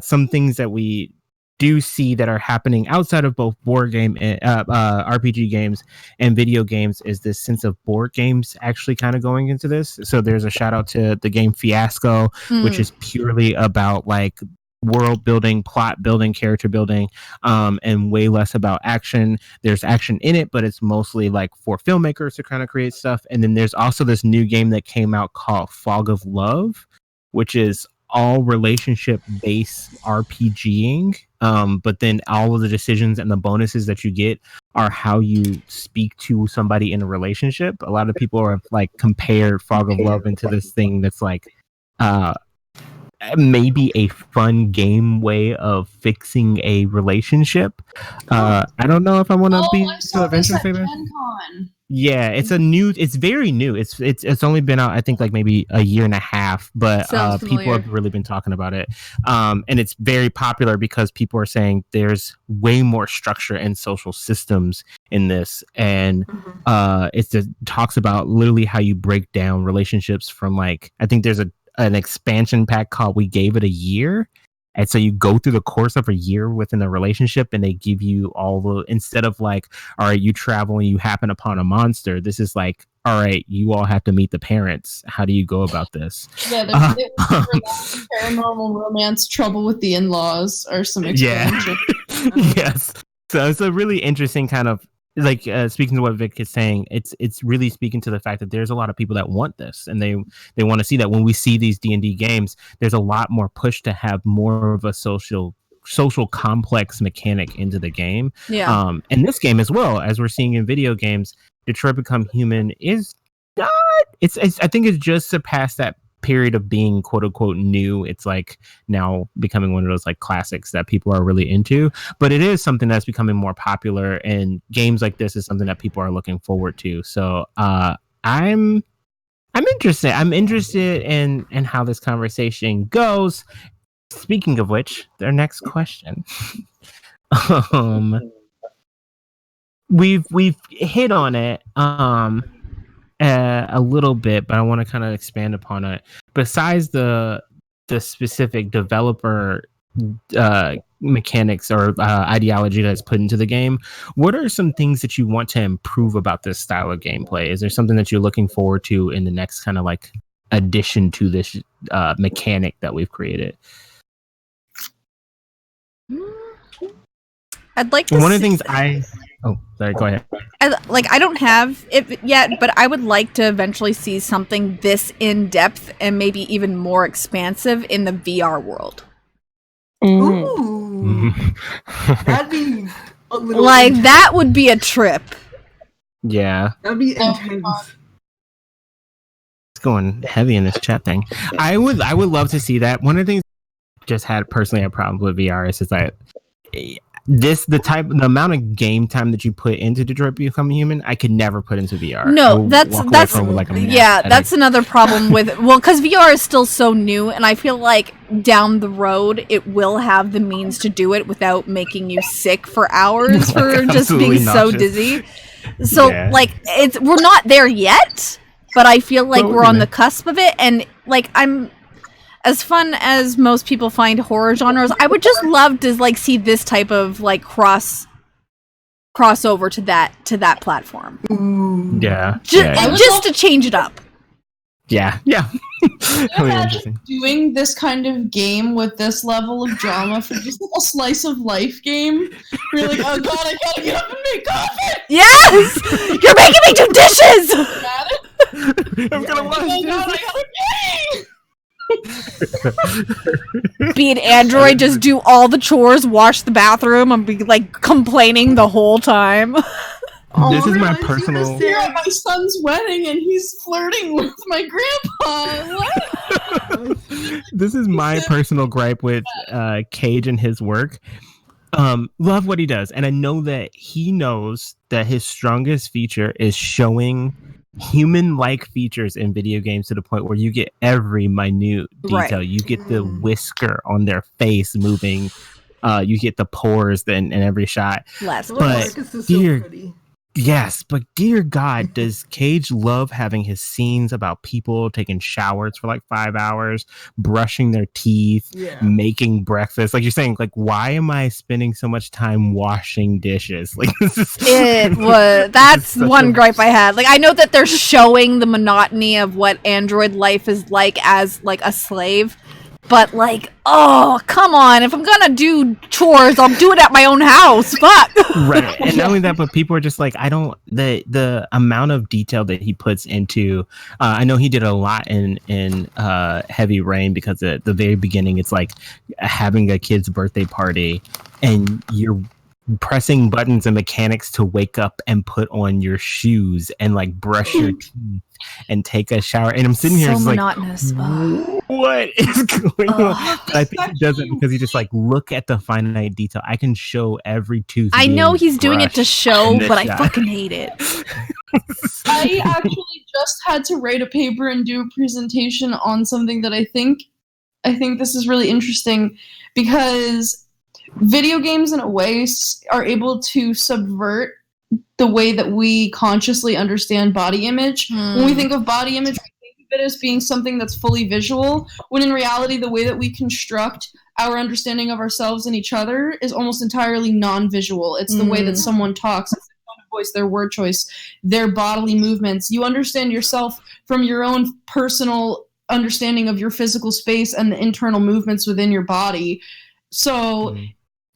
some things that we do see that are happening outside of both board game and RPG games and video games is this sense of board games actually kind of going into this. So there's a shout out to the game Fiasco, which is purely about like world building, plot building, character building, and way less about action. There's action in it, but it's mostly like for filmmakers to kind of create stuff. And then there's also this new game that came out called Fog of Love, which is all relationship based RPGing. But then all of the decisions and the bonuses that you get are how you speak to somebody in a relationship. A lot of people have like compared Fog of Love into this thing that's like maybe a fun game way of fixing a relationship. I don't know if I want to be so adventurous. Yeah, it's very new. It's only been out, I think, like maybe a year and a half, but people have really been talking about it. And it's very popular because people are saying there's way more structure and social systems in this. And it talks about literally how you break down relationships from like, I think there's an expansion pack called We Gave It a Year. And so you go through the course of a year within a relationship and they give you all the, instead of like, all right, you travel and you happen upon a monster. This is like, all right, you all have to meet the parents. How do you go about this? Yeah, paranormal romance, trouble with the in-laws, or some expansion. Yeah. Yes. So it's a really interesting kind of, like speaking to what Vic is saying, it's really speaking to the fact that there's a lot of people that want this and they want to see that when we see these D&D games, there's a lot more push to have more of a social complex mechanic into the game. Yeah. And this game as well, as we're seeing in video games, Detroit Become Human is not. It's I think it's just surpassed that period of being quote unquote new. It's like now becoming one of those like classics that people are really into, but it is something that's becoming more popular, and games like this is something that people are looking forward to. So I'm interested in how this conversation goes. Speaking of which, their next question. We've hit on it a little bit, but I want to kind of expand upon it. Besides the specific developer mechanics or ideology that's put into the game, what are some things that you want to improve about this style of gameplay? Is there something that you're looking forward to in the next kind of like addition to this mechanic that we've created? I'd like to one of the things sorry, go ahead. I don't have it yet, but I would like to eventually see something this in depth and maybe even more expansive in the VR world. Ooh, that'd be a little like intense. That would be a trip. Yeah, That'd be intense. It's going heavy in this chat thing. I would love to see that. One of the things I just had personally a problem with VR is that the amount of game time that you put into Detroit Become Human, I could never put into VR. No, that's another problem with because VR is still so new, and I feel like down the road it will have the means to do it without making you sick for hours for just being so dizzy. So like we're not there yet, but I feel like we're on the cusp of it, and like I'm. As fun as most people find horror genres, I would just love to like see this type of like crossover to that platform. Yeah, just to change it up. Yeah. Imagine doing this kind of game with this level of drama for just a slice of life game. Where you're like, oh god, I gotta get up and make coffee. Yes, you're making me do dishes. I'm gonna watch. Oh god, I gotta pay. Be an android, just do all the chores, wash the bathroom, and be like complaining the whole time. This is my personal. We're at my son's wedding, and he's flirting with my grandpa. What? This is my personal gripe with Cage and his work. Love what he does, and I know that he knows that his strongest feature is showing human-like features in video games to the point where you get every minute detail. Right. You get the whisker on their face moving. You get the pores in every shot. But dear God, does Cage love having his scenes about people taking showers for like 5 hours, brushing their teeth, making breakfast? Like you're saying, like, why am I spending so much time washing dishes? Like that's one gripe I had. Like I know that they're showing the monotony of what android life is like as like a slave. But like, oh, come on. If I'm gonna do chores, I'll do it at my own house. Fuck. Right. And not only that, but people are just like, the amount of detail that he puts into, I know he did a lot in Heavy Rain, because at the very beginning, it's like having a kid's birthday party and you're pressing buttons and mechanics to wake up and put on your shoes and like brush your teeth and take a shower, and I'm sitting here just monotonous. Like, what is going on? But I think he does it because he just like, look at the finite detail. I can show every tooth. I know he's doing it to show, but I fucking hate it. I actually just had to write a paper and do a presentation on something that I think this is really interesting, because video games in a way are able to subvert the way that we consciously understand body image. When we think of body image, we think of it as being something that's fully visual, when in reality the way that we construct our understanding of ourselves and each other is almost entirely non-visual. It's the way that someone talks, it's their tone of voice, their word choice, their bodily movements. You understand yourself from your own personal understanding of your physical space and the internal movements within your body. So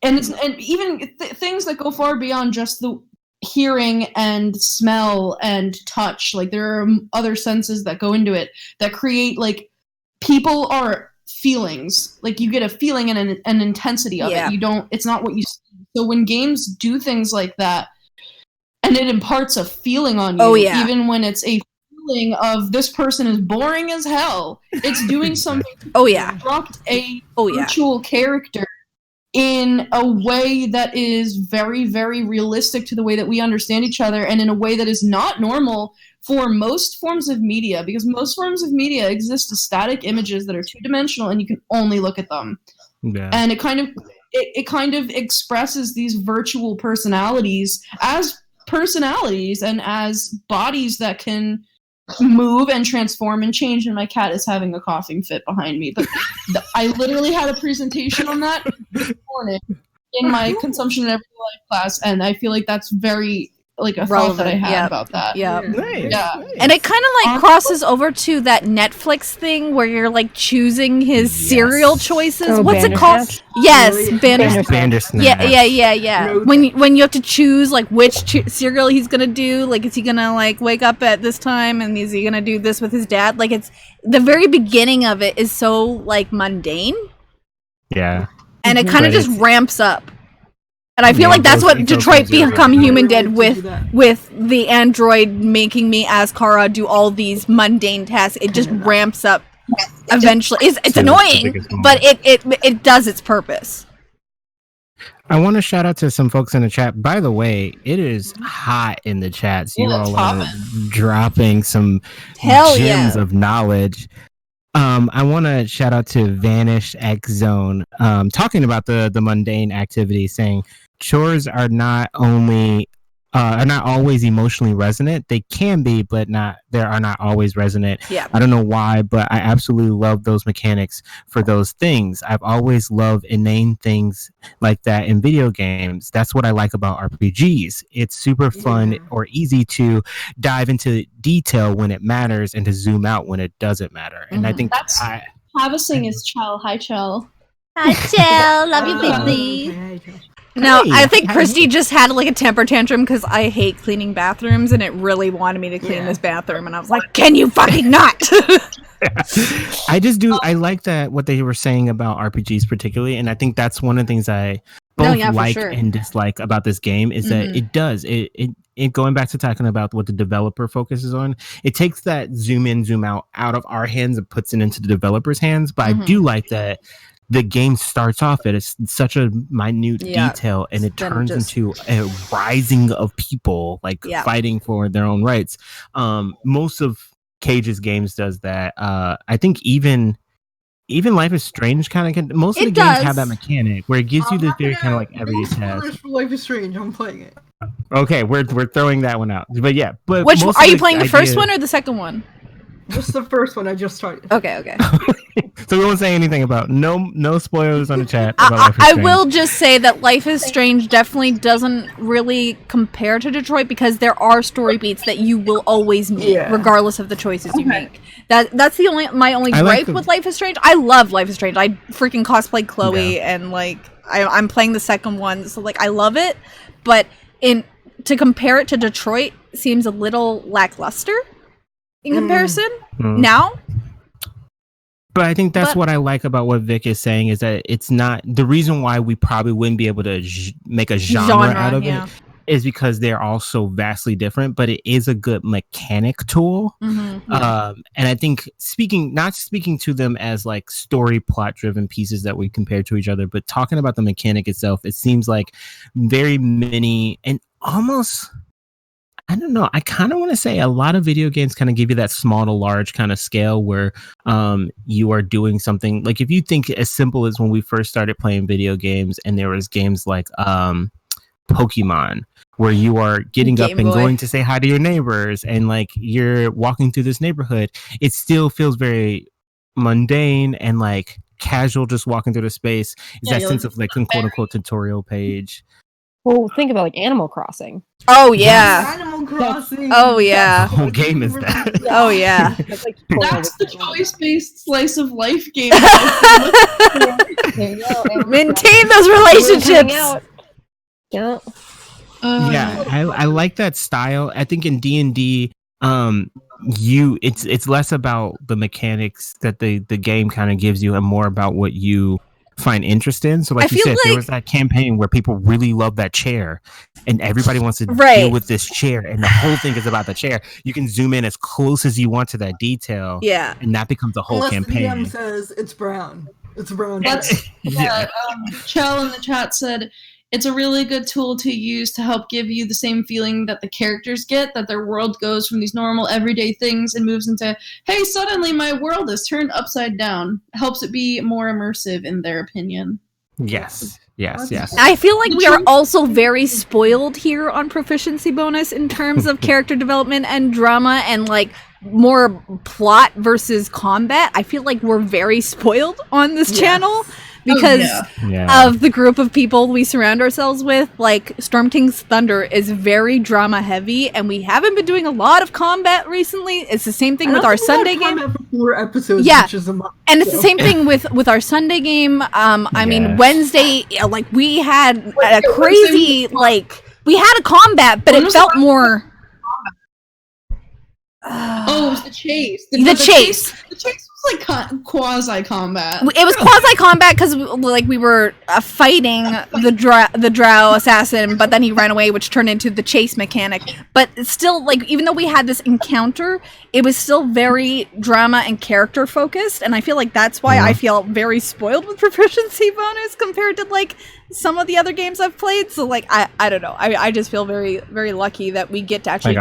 and even things that go far beyond just the hearing and smell and touch. Like there are other senses that go into it that create, like, people are feelings. Like you get a feeling and an intensity of it. It's not what you see. So when games do things like that, and it imparts a feeling on you, even when it's a feeling of this person is boring as hell, it's doing something to construct a virtual character in a way that is very, very realistic to the way that we understand each other, and in a way that is not normal for most forms of media, because most forms of media exist as static images that are two-dimensional and you can only look at them. And it kind of expresses these virtual personalities and as bodies that can move and transform and change. And my cat is having a coughing fit behind me, but I literally had a presentation on that this morning in my consumption and everyday life class, and I feel like that's very like a thought that I had about that. Nice. And it kind of like crosses over to that Netflix thing where you're like choosing his cereal choices. What's it called? Yes, Bandersnatch. Yeah. When you have to choose like which cereal he's gonna do, like is he gonna like wake up at this time and is he gonna do this with his dad? Like it's the very beginning of it is so like mundane. Yeah. And it kind of just ramps up. And I feel like that's what Detroit Become Human did with the android making me as Kara do all these mundane tasks. It just ramps up eventually. It's annoying, but it does its purpose. I want to shout out to some folks in the chat. By the way, it is hot in the chats. You all are dropping some gems of knowledge. I want to shout out to Vanished X Zone, talking about the mundane activity, saying chores are not always emotionally resonant. They can be, but they are not always resonant. Yeah. I don't know why, but I absolutely love those mechanics for those things. I've always loved inane things like that in video games. That's what I like about RPGs. It's super fun or easy to dive into detail when it matters and to zoom out when it doesn't matter. And I think Havasing is Chell. Hi, Chell. Hi, Chell. Love you, baby. No, I think Kristy just had like a temper tantrum because I hate cleaning bathrooms, and it really wanted me to clean this bathroom, and I was like, "Can you fucking not?" I just do. I like that what they were saying about RPGs particularly, and I think that's one of the things I both like and dislike about this game is that it does it going back to talking about what the developer focuses on. It takes that zoom in, zoom out of our hands and puts it into the developer's hands. But I do like that. The game starts off at such a minute detail, and it turns into a rising of people fighting for their own rights. Most of Cage's games does that. I think even Life is Strange kind of most of the games have that mechanic where it gives you this very kind of like every task. Life is Strange. I'm playing it. Okay, we're throwing that one out. But yeah, but which are you playing? The first one or the second one? Just the first one I just started. Okay. So we won't say anything about no spoilers on the chat. I will just say that Life is Strange definitely doesn't really compare to Detroit because there are story beats that you will always meet regardless of the choices you make. That's my only gripe with Life is Strange. I love Life is Strange. I freaking cosplayed Chloe and I'm playing the second one, so I love it. But to compare it to Detroit seems a little lackluster in comparison now. But I think that's what I like about what Vic is saying is that it's not the reason why we probably wouldn't be able to make a genre out of it is because they're all so vastly different, but it is a good mechanic tool. And I think not speaking to them as like story plot driven pieces that we compare to each other, but talking about the mechanic itself, it seems like very many and almost, I don't know. I kind of want to say a lot of video games kind of give you that small to large kind of scale where you are doing something. Like if you think as simple as when we first started playing video games and there was games like Pokemon where you are getting up and going to say hi to your neighbors and like you're walking through this neighborhood. It still feels very mundane and like casual just walking through the space. Is that sense of like quote unquote tutorial page. Well, think about like Animal Crossing. Oh yeah. Animal Crossing. Oh yeah. The whole game is that. Oh yeah. That's the choice-based slice of life game. Maintain those relationships. Yeah. I like that style. I think in D&D, it's less about the mechanics that the game kind of gives you and more about what you find interest in. So like you said, there was that campaign where people really love that chair and everybody wants to deal with this chair and the whole thing is about the chair. You can zoom in as close as you want to that detail and that becomes a whole campaign. The DM says it's brown. It's brown. Chell in the chat said it's a really good tool to use to help give you the same feeling that the characters get, that their world goes from these normal everyday things and moves into, hey, suddenly my world is turned upside down. Helps it be more immersive in their opinion. Yes. I feel like we are also very spoiled here on Proficiency Bonus in terms of character development and drama and like more plot versus combat. I feel like we're very spoiled on this channel. Because of the group of people we surround ourselves with, like Storm King's Thunder is very drama heavy, and we haven't been doing a lot of combat recently. It's the same thing with our Sunday game. For 4 episodes, which is a month, and it's the same thing with our Sunday game. I mean, Wednesday, like we had a crazy, like we had a combat, but it felt more. It was the chase. The chase. The chase was It's like quasi combat. It was quasi combat because we were fighting the drow assassin, but then he ran away, which turned into the chase mechanic. But still, like, even though we had this encounter, it was still very drama and character focused, and I feel like that's why I feel very spoiled with proficiency bonus compared to like some of the other games I've played. So like I don't know, I just feel very, very lucky that we get to actually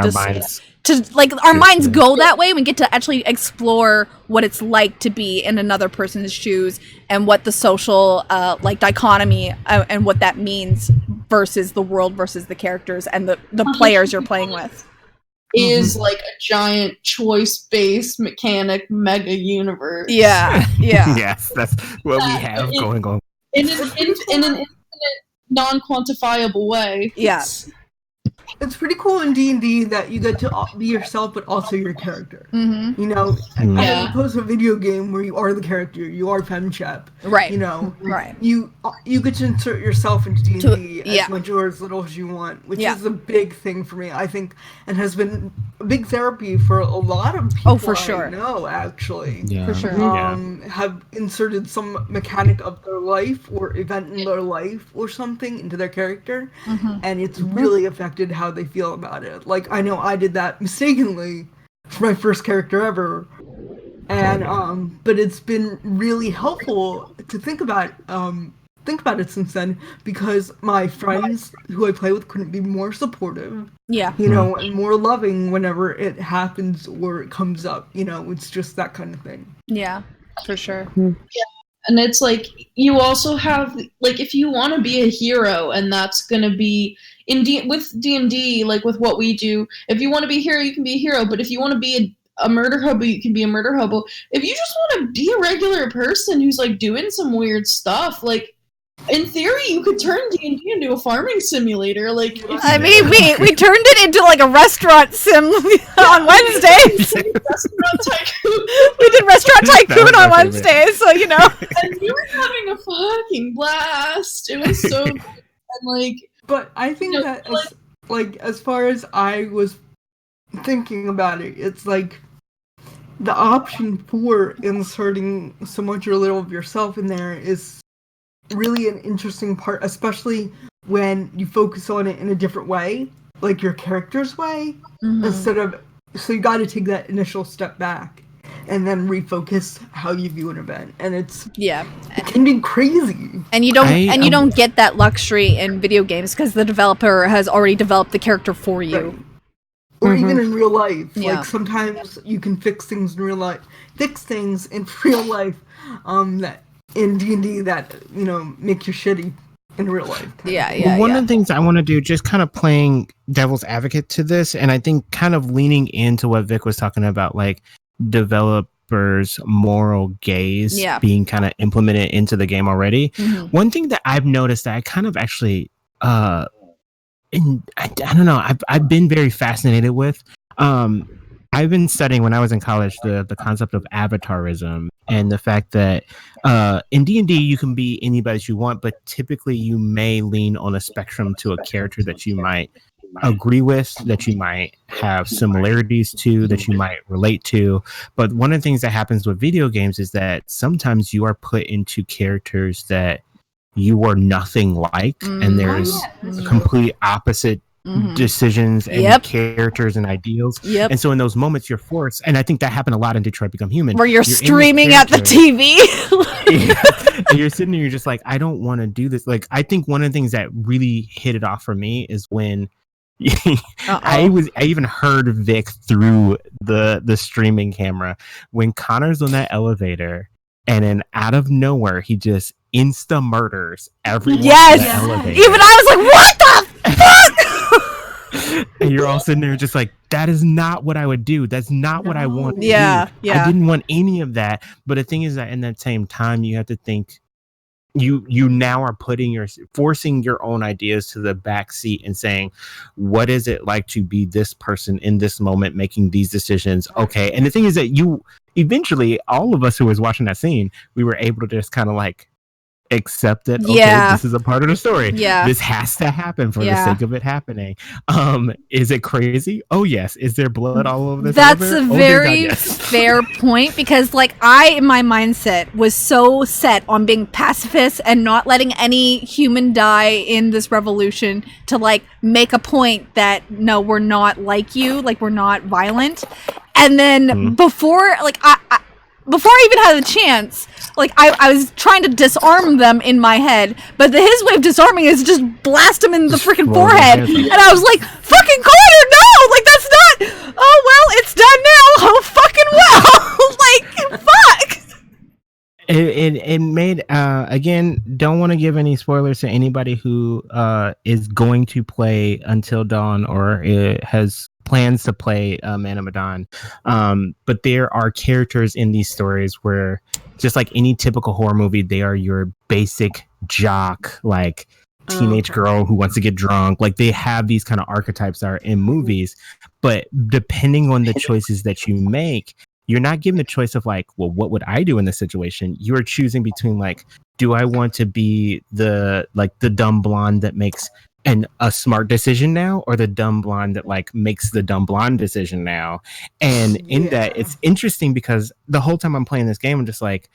like our minds go that way. We get to actually explore what it's like to be in another person's shoes and what the social like dichotomy and what that means versus the world versus the characters and the players you're playing with. Is like a giant choice-based mechanic mega universe. Yeah. Yes, that's what we have going on. In an infinite, non-quantifiable way. Yes. It's pretty cool in D&D that you get to be yourself, but also your character. Mm-hmm. You know, as opposed to a video game where you are the character, you are FemChep. Right. You know, right. You get to insert yourself into D&D as much or as little as you want, which is a big thing for me, I think, and has been a big therapy for a lot of people. Oh, for sure. I know, actually. For sure. Have inserted some mechanic of their life or event in their life or something into their character, and it's really affected how they feel about it. Like, I know I did that mistakenly for my first character ever, and but it's been really helpful to think about it since then, because my friends who I play with couldn't be more supportive. Yeah. You know, and more loving whenever it happens or it comes up. You know, it's just that kind of thing. Yeah, for sure. Yeah. And it's like, you also have, like, if you want to be a hero, and that's going to be, with D&D, like with what we do, if you want to be a hero, you can be a hero, but if you want to be a murder hobo, you can be a murder hobo. If you just want to be a regular person who's, like, doing some weird stuff, like, in theory, you could turn D&D into a farming simulator. Like, I mean, we turned it into like a restaurant sim on Wednesdays. Restaurant Tycoon. We did Restaurant Tycoon on Wednesdays, so you know. And we were having a fucking blast. It was so good. And like, but I think that as far as I was thinking about it, it's like the option for inserting so much or little of yourself in there is really an interesting part, especially when you focus on it in a different way, like your character's way, instead of, so you got to take that initial step back and then refocus how you view an event, and it can be crazy. And you don't get that luxury in video games because the developer has already developed the character for you. Right. Or even in real life, like sometimes you can fix things in real life, that in D&D that, you know, make you shitty in real life. One of the things I want to do, just kind of playing devil's advocate to this, and I think kind of leaning into what Vic was talking about, like developers' moral gaze being kind of implemented into the game already. One thing that I've noticed that I kind of actually, I don't know, I've been very fascinated with. I've been studying when I was in college the concept of avatarism, and the fact that in D&D you can be anybody you want, but typically you may lean on a spectrum to a character that you might agree with, that you might have similarities to, that you might relate to. But one of the things that happens with video games is that sometimes you are put into characters that you are nothing like, and there's complete opposite decisions and characters and ideals. And so in those moments you're forced, and I think that happened a lot in Detroit Become Human, where you're streaming at the TV. And you're sitting there, you're just like, I don't want to do this. Like, I think one of the things that really hit it off for me is when I even heard Vic through the streaming camera when Connor's on that elevator, and then out of nowhere he just insta murders everyone. Yes, in the elevator. Even I was like, what the fuck? And you're all sitting there just like, that is not what I would do. That's not what I want to do. Yeah. I didn't want any of that. But the thing is that in that same time, you have to think, you now are forcing your own ideas to the back seat and saying, what is it like to be this person in this moment, making these decisions? Okay. And the thing is that eventually, all of us who was watching that scene, we were able to just kind of like accept it. Yeah. Okay, this is a part of the story. Yeah. This has to happen for the sake of it happening. Is it crazy? Oh yes. Is there blood all over this? That's a very fair point, because like in my mindset was so set on being pacifist and not letting any human die in this revolution to like make a point that no, we're not like you, like we're not violent. And then before I even had a chance, like, I was trying to disarm them in my head, but his way of disarming is just blast him in the freaking forehead. And I was like, fucking Connor, no! Like, that's not... Oh, well, it's done now. Oh, fucking well. Like, fuck! It made, again, don't want to give any spoilers to anybody who is going to play Until Dawn or has plans to play Man of Medan. But there are characters in these stories where, just like any typical horror movie, they are your basic jock, like teenage girl who wants to get drunk. Like they have these kind of archetypes that are in movies, but depending on the choices that you make, you're not given the choice of like, well, what would I do in this situation? You are choosing between like, do I want to be the dumb blonde that makes a smart decision now, or the dumb blonde that like makes the dumb blonde decision now? And in that, it's interesting because the whole time I'm playing this game, I'm just like,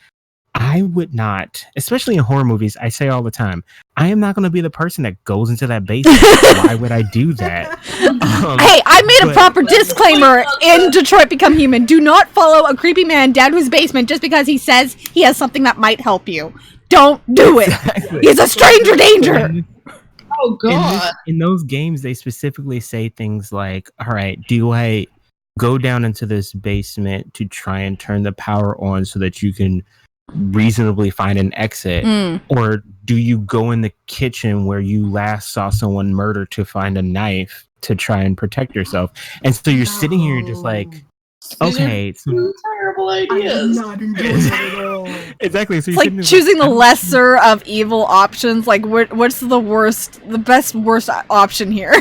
I would not, especially in horror movies, I say all the time, I am not going to be the person that goes into that basement. Why would I do that? Hey, I made a proper disclaimer in Detroit Become Human. Do not follow a creepy man down to his basement just because he says he has something that might help you. Don't do it. Exactly. He's a stranger danger. Oh, God. In those games, they specifically say things like, all right, do I go down into this basement to try and turn the power on so that you can reasonably find an exit? Or do you go in the kitchen where you last saw someone murder to find a knife to try and protect yourself? And so you're sitting here and just like, okay, so two terrible ideas. I'm not enjoying it at all. Exactly. So it's like choosing the lesser of evil options. Like, what's the best worst option here?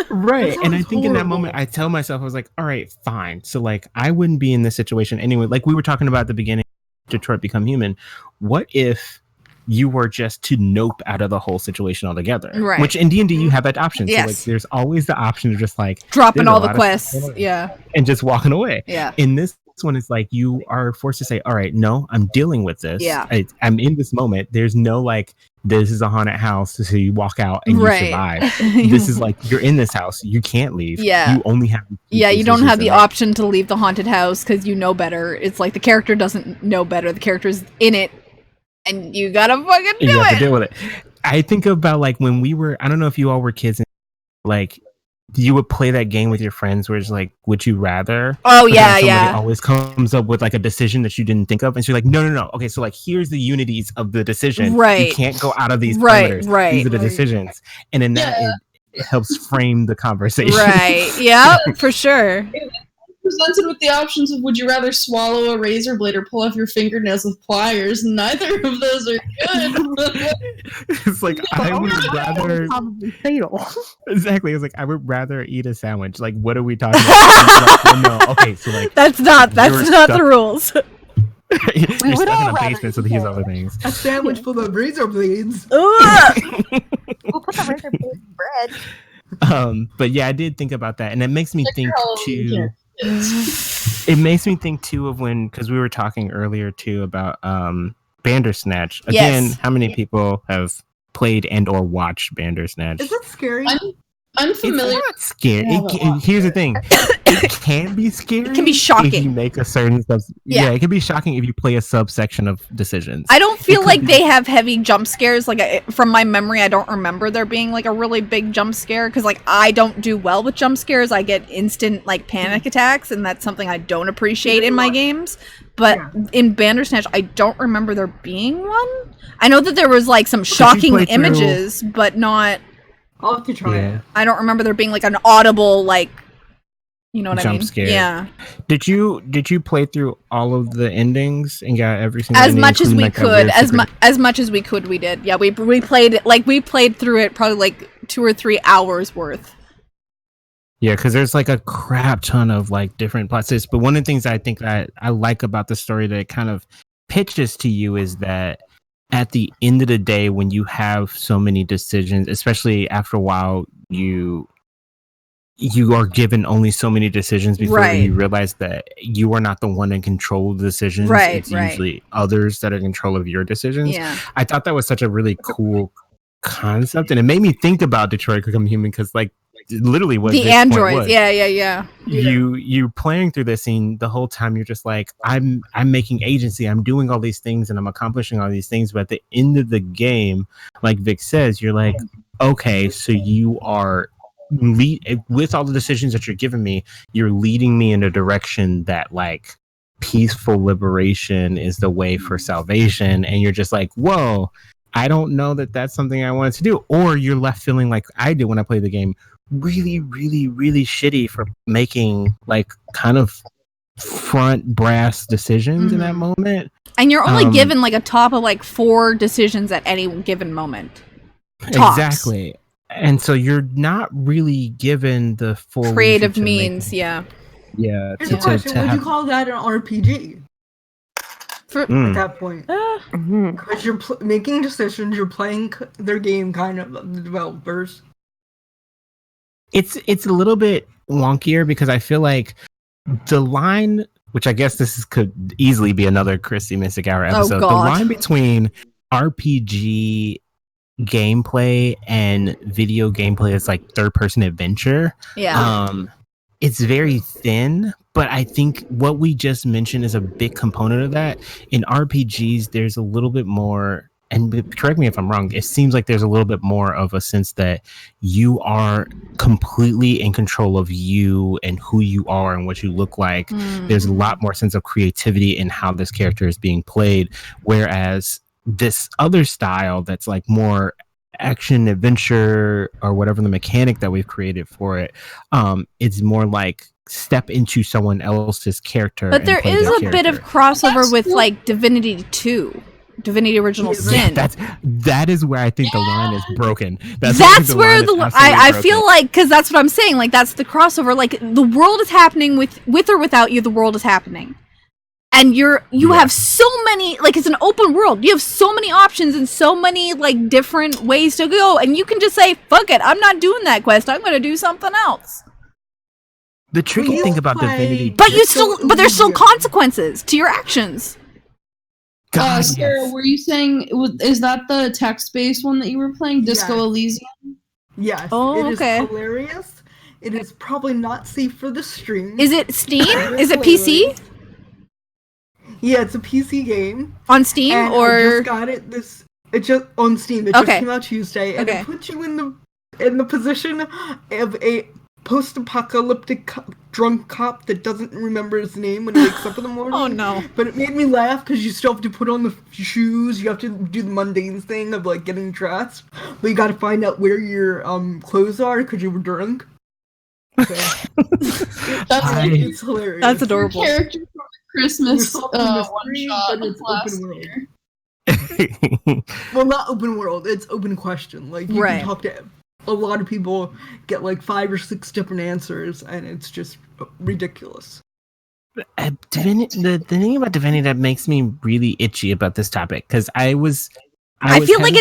Right. And I think in that moment, I tell myself, I was like, all right, fine. So like, I wouldn't be in this situation anyway. Like we were talking about at the beginning, Detroit Become Human. What if you were just to nope out of the whole situation altogether? Right. Which in D&D you have that option. Yes. So like there's always the option of just like dropping all the quests. Yeah. And just walking away. Yeah. In this one, it's like you are forced to say, all right, no, I'm dealing with this. Yeah. I'm in this moment. There's no like, this is a haunted house, so you walk out and you survive. This is like, you're in this house, you can't leave. Yeah. You only have you don't have the option to leave the haunted house because you know better. It's like the character doesn't know better. The character's in it and you gotta fucking do it. You have to deal with it. I think about like when we were, I don't know if you all were kids, and like you would play that game with your friends where it's like, would you rather? Oh, but yeah, somebody always comes up with like a decision that you didn't think of. And so you're like, no. Okay, so like, here's the unities of the decision. Right. You can't go out of these parameters. Right. These are the decisions. And in that, it helps frame the conversation. Right. Yeah, for sure. Presented with the options of would you rather swallow a razor blade or pull off your fingernails with pliers? Neither of those are good. It's like I would rather probably fatal. Exactly. It's like I would rather eat a sandwich. Like, what are we talking about? Like, well, no. Okay, so like that's not the rules. You're stuck in a basement, so these other things. A sandwich full of razor blades. We'll put the razor blades in bread. But yeah, I did think about that, and it makes me think too. It makes me think too of when, because we were talking earlier too about Bandersnatch. Again, how many people have played and or watched Bandersnatch? Is that scary? I'm familiar. It's not scary. Here's the thing. It can be scary. It can be shocking. If you make a certain it can be shocking if you play a subsection of decisions. I don't feel like they have heavy jump scares. Like from my memory, I don't remember there being like a really big jump scare because like I don't do well with jump scares. I get instant like panic attacks, and that's something I don't appreciate in my games. But in Bandersnatch, I don't remember there being one. I know that there was like some shocking images, but not. I'll have to try it. I don't remember there being like an audible like, you know what I mean? Jump scare. Yeah. Did you play through all of the endings and got every single as ending, much as we like could, as much as we could, we did. Yeah, we played through it probably like 2 or 3 hours worth. Yeah, because there's like a crap ton of like different plots. But one of the things I think that I like about the story that it kind of pitches to you is that at the end of the day, when you have so many decisions, especially after a while, you are given only so many decisions before you realize that you are not the one in control of the decisions. It's usually others that are in control of your decisions. Yeah. I thought that was such a really cool concept, and it made me think about Detroit Become Human, because like literally what the androids. Yeah. You playing through this scene the whole time, you're just like, I'm making agency, I'm doing all these things and I'm accomplishing all these things, but at the end of the game, like Vic says, you're like, okay, so you are with all the decisions that you're giving me, you're leading me in a direction that like peaceful liberation is the way for salvation, and you're just like, whoa, I don't know that that's something I wanted to do. Or you're left feeling like I did when I played the game, really, really, really shitty for making like kind of front brass decisions in that moment. And you're only given like a top of like 4 decisions at any given moment. Tops. Exactly. And so you're not really given the full creative means, Yeah. Here's a question: would you call that an RPG? At that point, because you're making decisions, you're playing their game, kind of, the developers. It's a little bit wonkier, because I feel like the line, which I guess could easily be another Kristy Mystic Hour episode, the line between RPG gameplay and video gameplay is like third-person adventure. It's very thin, but I think what we just mentioned is a big component of that. In RPGs, there's a little bit more, and correct me if I'm wrong, it seems like there's a little bit more of a sense that you are completely in control of you and who you are and what you look like. There's a lot more sense of creativity in how this character is being played, whereas this other style that's like more action adventure or whatever the mechanic that we've created for it, it's more like step into someone else's character. But there is a bit of crossover with like Divinity 2, Divinity Original Sin. That is where I think the line is broken. That's where I feel like, because that's what I'm saying, like that's the crossover. Like the world is happening with or without you. The world is happening. And you have so many, like it's an open world. You have so many options and so many like different ways to go, and you can just say, "Fuck it, I'm not doing that quest. I'm going to do something else." The tricky thing about Divinity, but there's still consequences to your actions. Sarah, were you saying is that the text-based one that you were playing, Disco Elysium? Yes. Oh, it is hilarious. It is probably not safe for the stream. Is it Steam? Is it PC? Yeah, it's a PC game. On Steam, and or I just got it. It just on Steam. It just came out Tuesday, and it puts you in the position of a post-apocalyptic drunk cop that doesn't remember his name when he wakes up in the morning. Oh no! But it made me laugh because you still have to put on the shoes. You have to do the mundane thing of like getting dressed, but you got to find out where your clothes are because you were drunk. So, it's hilarious. That's adorable. Character from Christmas one shot it's open world. Well, not open world. It's open question. Like you can talk to a lot of people, get like 5 or 6 different answers, and it's just ridiculous. The thing about Divinity that makes me really itchy about this topic, because I feel like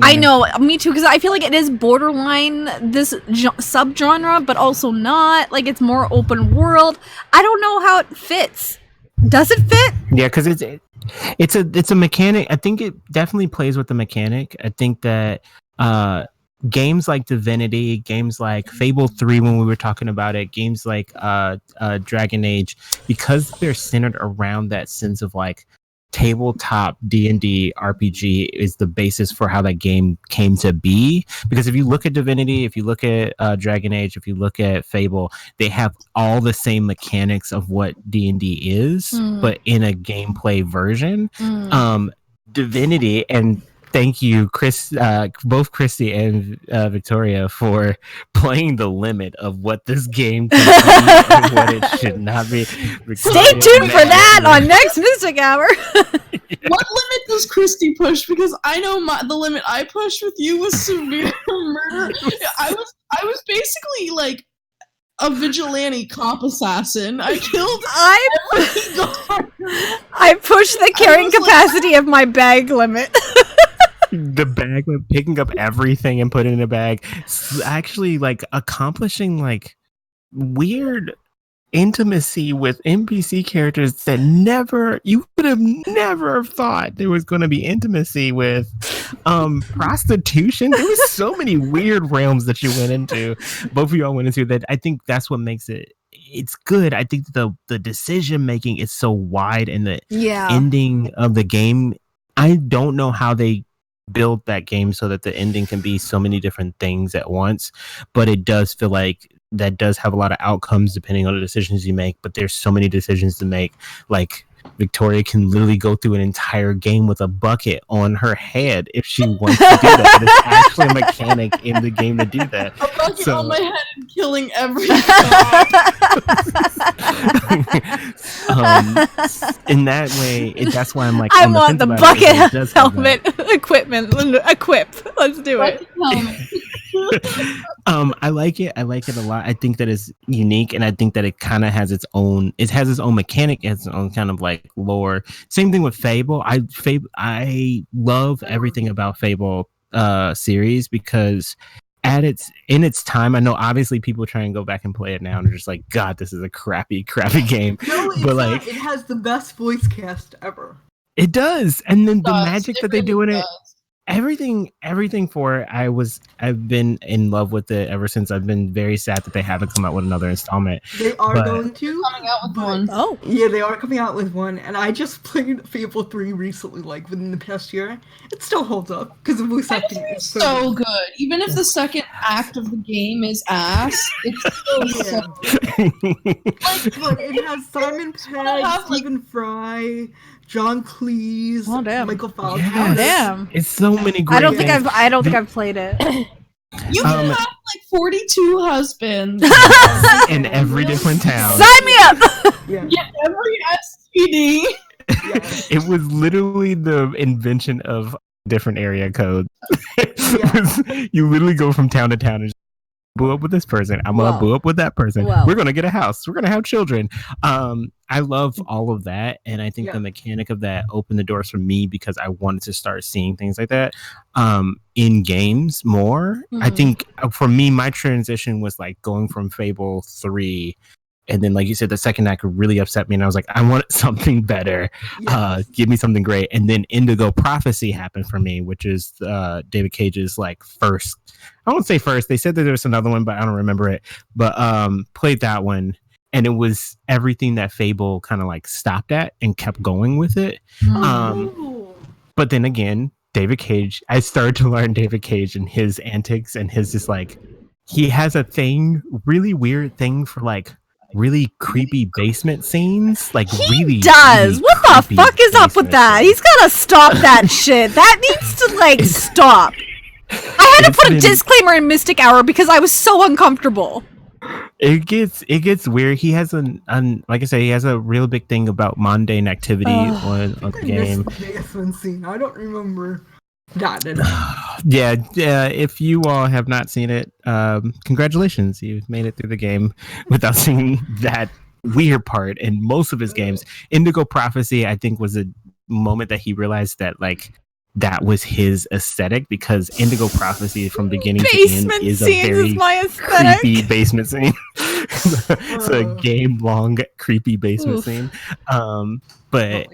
I know, me too, because I feel like it is borderline this subgenre, but also not. Like it's more open world. I don't know how it fits. Does it fit? Yeah, because it's a mechanic. I think it definitely plays with the mechanic. I think that games like Divinity, games like Fable 3 when we were talking about it, games like Dragon Age, because they're centered around that sense of like tabletop D&D RPG is the basis for how that game came to be. Because if you look at Divinity, if you look at Dragon Age, if you look at Fable, they have all the same mechanics of what D&D is, but in a gameplay version. Divinity, and thank you, Chris, both Kristy and Victoria, for playing the limit of what this game can be and what it should not be. Stay tuned for that on next Mystic Hour. What limit does Kristy push? Because I know the limit I pushed with you was severe murder. I was basically like a vigilante cop assassin. I killed every guard. I pushed the carrying capacity of my bag limit. The bag, like, picking up everything and putting it in a bag, actually like accomplishing like weird intimacy with NPC characters that you would have never thought there was going to be intimacy with. Prostitution. There was so many weird realms that you went into. Both of y'all went into that. I think that's what makes it's good. I think the decision making is so wide, and the ending of the game, I don't know how they build that game so that the ending can be so many different things at once, but it does feel like that does have a lot of outcomes depending on the decisions you make. But there's so many decisions to make. Like, Victoria can literally go through an entire game with a bucket on her head if she wants to do that. There's actually a mechanic in the game to do that. A bucket on my head and killing every in that way, that's why I'm like, I want the bucket helmet equip. Let's do it. I like it. I like it a lot. I think that it's unique, and I think that it kind of has its own mechanic, its own kind of like lore. Same thing with Fable. I love everything about Fable series, because in its time, I know obviously people try and go back and play it now and they're just like, God, this is a crappy game. No, but like, it has the best voice cast ever. It does. And then the magic that they do in it, does. everything for it, I've been in love with it ever since. I've been very sad that they haven't come out with another installment. They are going to coming out with one. Oh yeah, they are coming out with one, and I just played Fable 3 recently, like within the past year. It still holds up because the voice acting is so good. Even if the second act of the game is ass, it's still so good. But it has Simon Pegg, Stephen Fry, John Cleese, Oh, damn. Michael Faust. Yes. damn! It's so many great I don't think things. I've played it. You can have like 42 husbands. in every different town. Sign me up. Yeah. Get every STD. It was literally the invention of different area codes. You literally go from town to town and just boo up with this person. I'm gonna boo up with that person. Whoa. We're gonna get a house. We're gonna have children. I love all of that, and I think the mechanic of that opened the doors for me because I wanted to start seeing things like that in games more. I think for me, my transition was like going from Fable 3. And then, like you said, the second act really upset me, and I was like, I want something better. Give me something great. And then Indigo Prophecy happened for me, which is David Cage's like first. I won't say first. They said that there was another one, but I don't remember it. But played that one, and it was everything that Fable kind of like stopped at and kept going with it. But then again, David Cage. I started to learn David Cage and his antics and his just like he has a really weird thing for like really creepy basement scenes. Like really does. What the fuck is up with that? He's gotta stop that shit. That needs to like stop. I had to put a disclaimer in Mystic Hour because I was so uncomfortable. It gets weird. He has like I say, he has a real big thing about mundane activity on the game. The basement scene. I don't remember that. Yeah. If you all have not seen it, congratulations, you've made it through the game without seeing that weird part. In most of his games, Indigo Prophecy, I think, was a moment that he realized that like that was his aesthetic, because Indigo Prophecy from beginning to end is a very creepy basement scene. It's a game-long creepy basement scene. But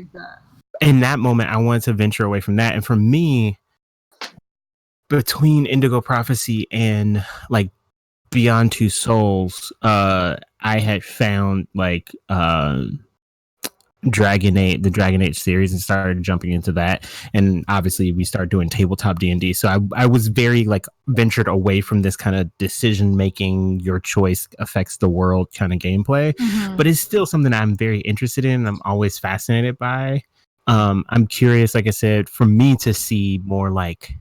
in that moment, I wanted to venture away from that. And for me, between Indigo Prophecy and like Beyond Two Souls, I had found like the Dragon Age series and started jumping into that, and obviously we started doing tabletop D&D. So I was very like ventured away from this kind of decision making, your choice affects the world kind of gameplay, but it's still something I'm very interested in. I'm always fascinated by. I'm curious, like I said, for me to see more like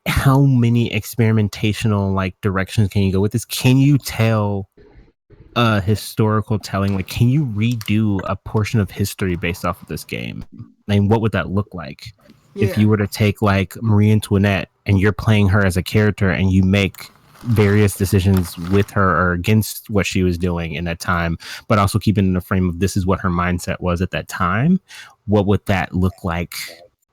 how many experimentational like directions can you go with this? Can you tell historical telling? Like, can you redo a portion of history based off of this game? I mean, what would that look like if you were to take like Marie Antoinette and you're playing her as a character and you make various decisions with her or against what she was doing in that time, but also keeping in the frame of this is what her mindset was at that time. What would that look like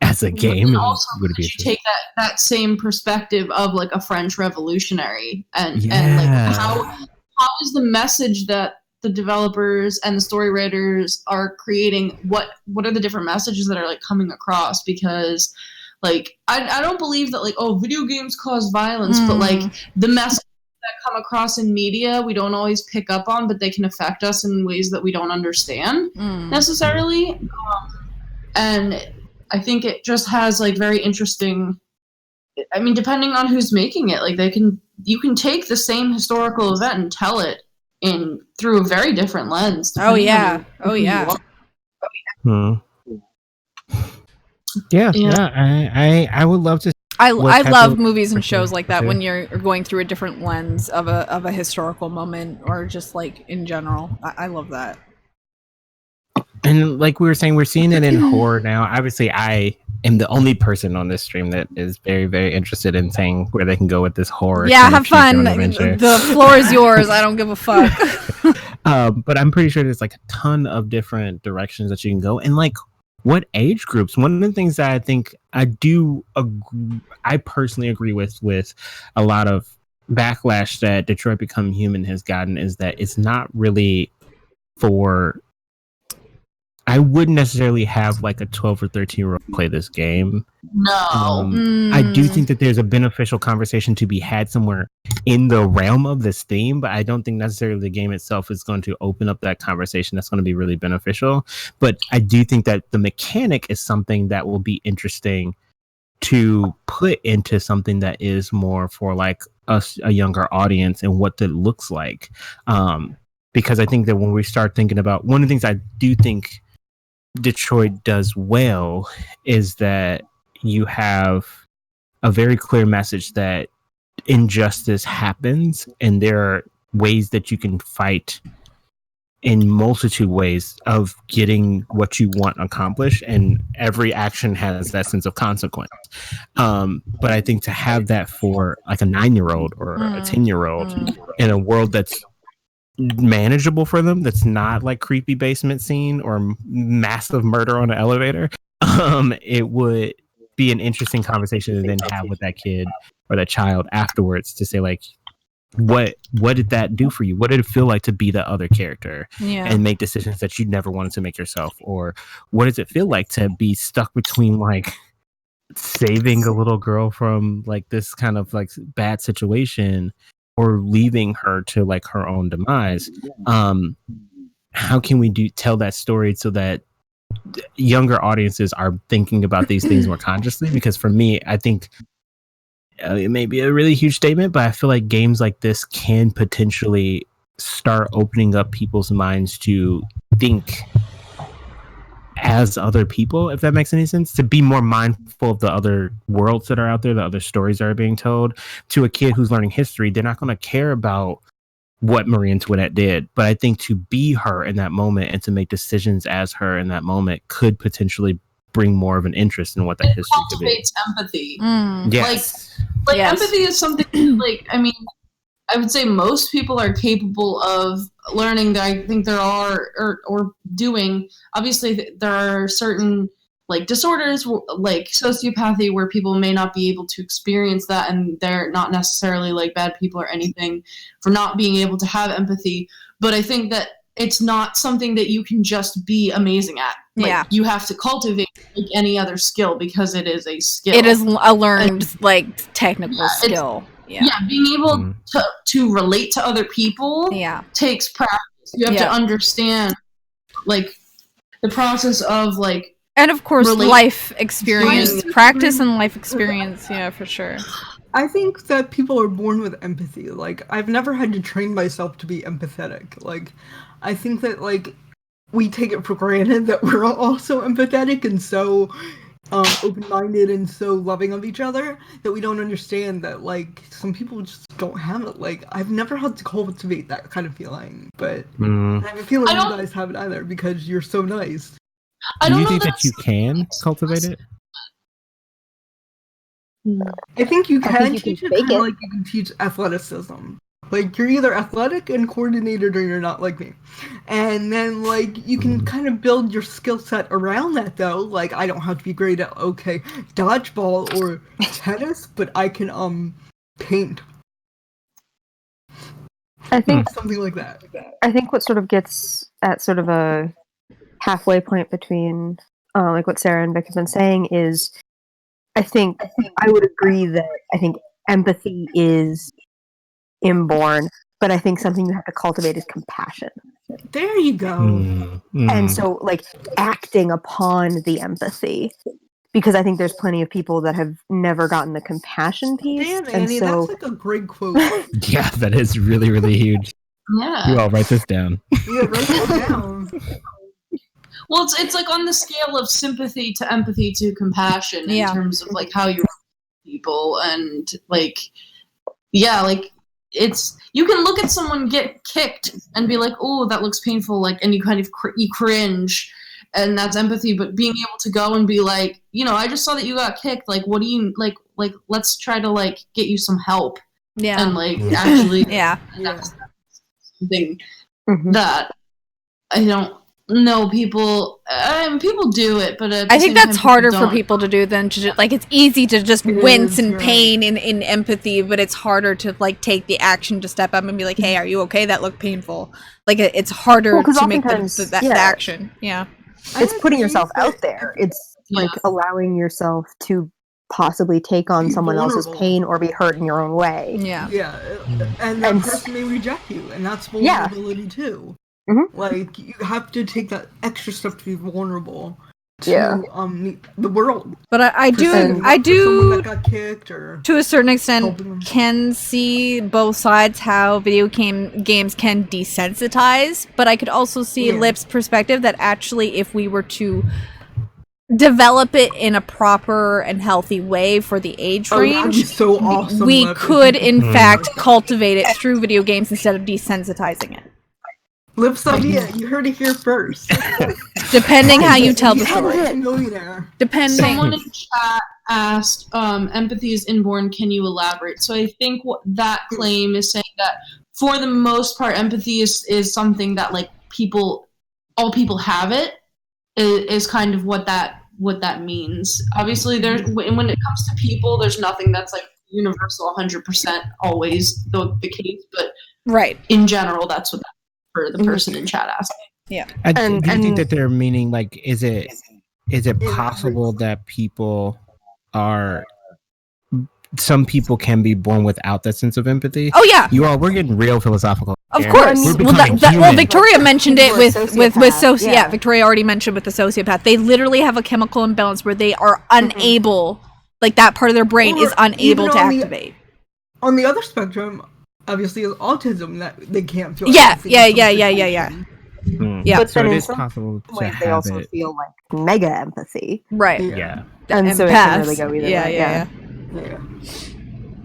as a game? And also, would it be you take that same perspective of like a French revolutionary and like how is the message that the developers and the story writers are creating, what are the different messages that are like coming across? Because like I don't believe that like, oh, video games cause violence, but like the messages that come across in media we don't always pick up on, but they can affect us in ways that we don't understand necessarily. And I think it just has like very interesting, I mean, depending on who's making it, like you can take the same historical event and tell it through a very different lens. Oh yeah. I would love to. I love movies and shows like that when you're going through a different lens of a historical moment or just like in general. I love that. And like we were saying, we're seeing it in horror now. Obviously, I am the only person on this stream that is very, very interested in saying where they can go with this horror. Yeah, have fun. The floor is yours. I don't give a fuck. But I'm pretty sure there's like a ton of different directions that you can go. And like, what age groups? One of the things that I think I personally agree with a lot of backlash that Detroit Become Human has gotten is that it's not really for. I wouldn't necessarily have like a 12 or 13-year-old play this game. No. I do think that there's a beneficial conversation to be had somewhere in the realm of this theme, but I don't think necessarily the game itself is going to open up that conversation that's going to be really beneficial. But I do think that the mechanic is something that will be interesting to put into something that is more for like a younger audience and what that looks like. Because I think that when we start thinking about, one of the things I do think Detroit does well is that you have a very clear message that injustice happens and there are ways that you can fight in multitude ways of getting what you want accomplished, and every action has that sense of consequence. But I think to have that for like a 9-year-old or a 10-year-old in a world that's manageable for them, that's not like creepy basement scene or massive murder on an elevator, it would be an interesting conversation to then have with that kid or that child afterwards to say like, what did that do for you? What did it feel like to be the other character and make decisions that you never wanted to make yourself? Or what does it feel like to be stuck between like saving a little girl from like this kind of like bad situation or leaving her to like her own demise? How can we tell that story so that younger audiences are thinking about these things more consciously? Because for me, I think it may be a really huge statement, but I feel like games like this can potentially start opening up people's minds to think as other people, if that makes any sense, to be more mindful of the other worlds that are out there, the other stories that are being told. To a kid who's learning history, they're not going to care about what Marie Antoinette did, but I think to be her in that moment and to make decisions as her in that moment could potentially bring more of an interest in what that history could be. Cultivates empathy. Yes. Like empathy is something like, I mean, I would say most people are capable of learning that I think there are, or doing. Obviously, there are certain like disorders, like sociopathy, where people may not be able to experience that, and they're not necessarily like bad people or anything for not being able to have empathy. But I think that it's not something that you can just be amazing at. Like, you have to cultivate like any other skill, because it is a skill. It is a learned like technical skill. Being able to relate to other people takes practice. You have to understand like the process of like, and of course life experience, practice and life experience. Yeah, for sure. I think that people are born with empathy. Like, I've never had to train myself to be empathetic. Like, I think that like we take it for granted that we're also empathetic and so open-minded and so loving of each other that we don't understand that like some people just don't have it. Like, I've never had to cultivate that kind of feeling, but I have a feeling you guys haven't either because you're so nice. Do you think that you can cultivate it? I think you I can think you teach can it fake kind of it. like you can teach athleticism. Like, you're either athletic and coordinated or you're not, like me. And then, like, you can kind of build your skill set around that, though. Like, I don't have to be great at, dodgeball or tennis, but I can, paint. I think Something like that. I think what sort of gets at sort of a halfway point between like what Sarah and Vic have been saying is I think I would agree that I think empathy is inborn, but I think something you have to cultivate is compassion. There you go. And so like acting upon the empathy. Because I think there's plenty of people that have never gotten the compassion piece. Damn, and Annie, so that's like a great quote. Yeah, that is really, really huge. Yeah. You all write this down. Yeah, write it down. Well, it's like on the scale of sympathy to empathy to compassion in terms of like how you people and like, yeah, like it's you can look at someone get kicked and be like, oh, that looks painful, like, and you kind of you cringe, and that's empathy. But being able to go and be like, I just saw that you got kicked. Like, what do you like? Let's try to like get you some help. Yeah. And like actually, Yeah. Something that I don't know people. People do it, but at the I think same that's time, harder for don't. people to do than to just, like, it's easy to just It wince is, in you're pain in empathy, but it's harder to like take the action to step up and be like, hey, are you okay? That looked painful. Like, it's harder 'cause to make the oftentimes, the action. Yeah. it's putting yourself out there. It's like allowing yourself to possibly take on Be someone else's vulnerable. pain or be hurt in your own way. Yeah. Yeah, and that And- person may reject you, and that's Yeah. vulnerability too. Mhm. Like, you have to take that extra step to be vulnerable to Yeah. the world. But I For someone do that got kicked or to a certain extent helping them. can see both sides how video games can desensitize, but I could also see Yeah. Lip's perspective that actually if we were to develop it in a proper and healthy way for the age Oh, that'd be range, so awesome. we Lip, if could you in Mhm. fact cultivate it through video games instead of desensitizing it, Lip's idea, you heard it here first. depending how you tell the story. Millionaire. Depending. Someone in chat asked, empathy is inborn, can you elaborate? So I think what that claim is saying that for the most part, empathy is something that like all people have it, is kind of what that means. Obviously there's, when it comes to people, there's nothing that's like universal 100% always the case, but Right. in general, that's what that for the person in chat asking. Do you And- think that they're meaning like is it possible that people are some people can be born without that sense of empathy? Oh yeah. We're getting real philosophical. Of here. course. We're Well, becoming well, human. Victoria mentioned it with Sociopath, yeah. Victoria already mentioned with the sociopath. They literally have a chemical imbalance where they are unable, like that part of their brain Or is unable even to on the- activate. On the other spectrum, obviously, is autism that they can't feel. Yeah, empathy yeah, in some yeah, yeah, yeah, yeah. situations. Yeah. But So then it in is some possible to ways they have also it. feel like mega empathy. Right. Yeah. And so it can really go either yeah, way, yeah, Yeah.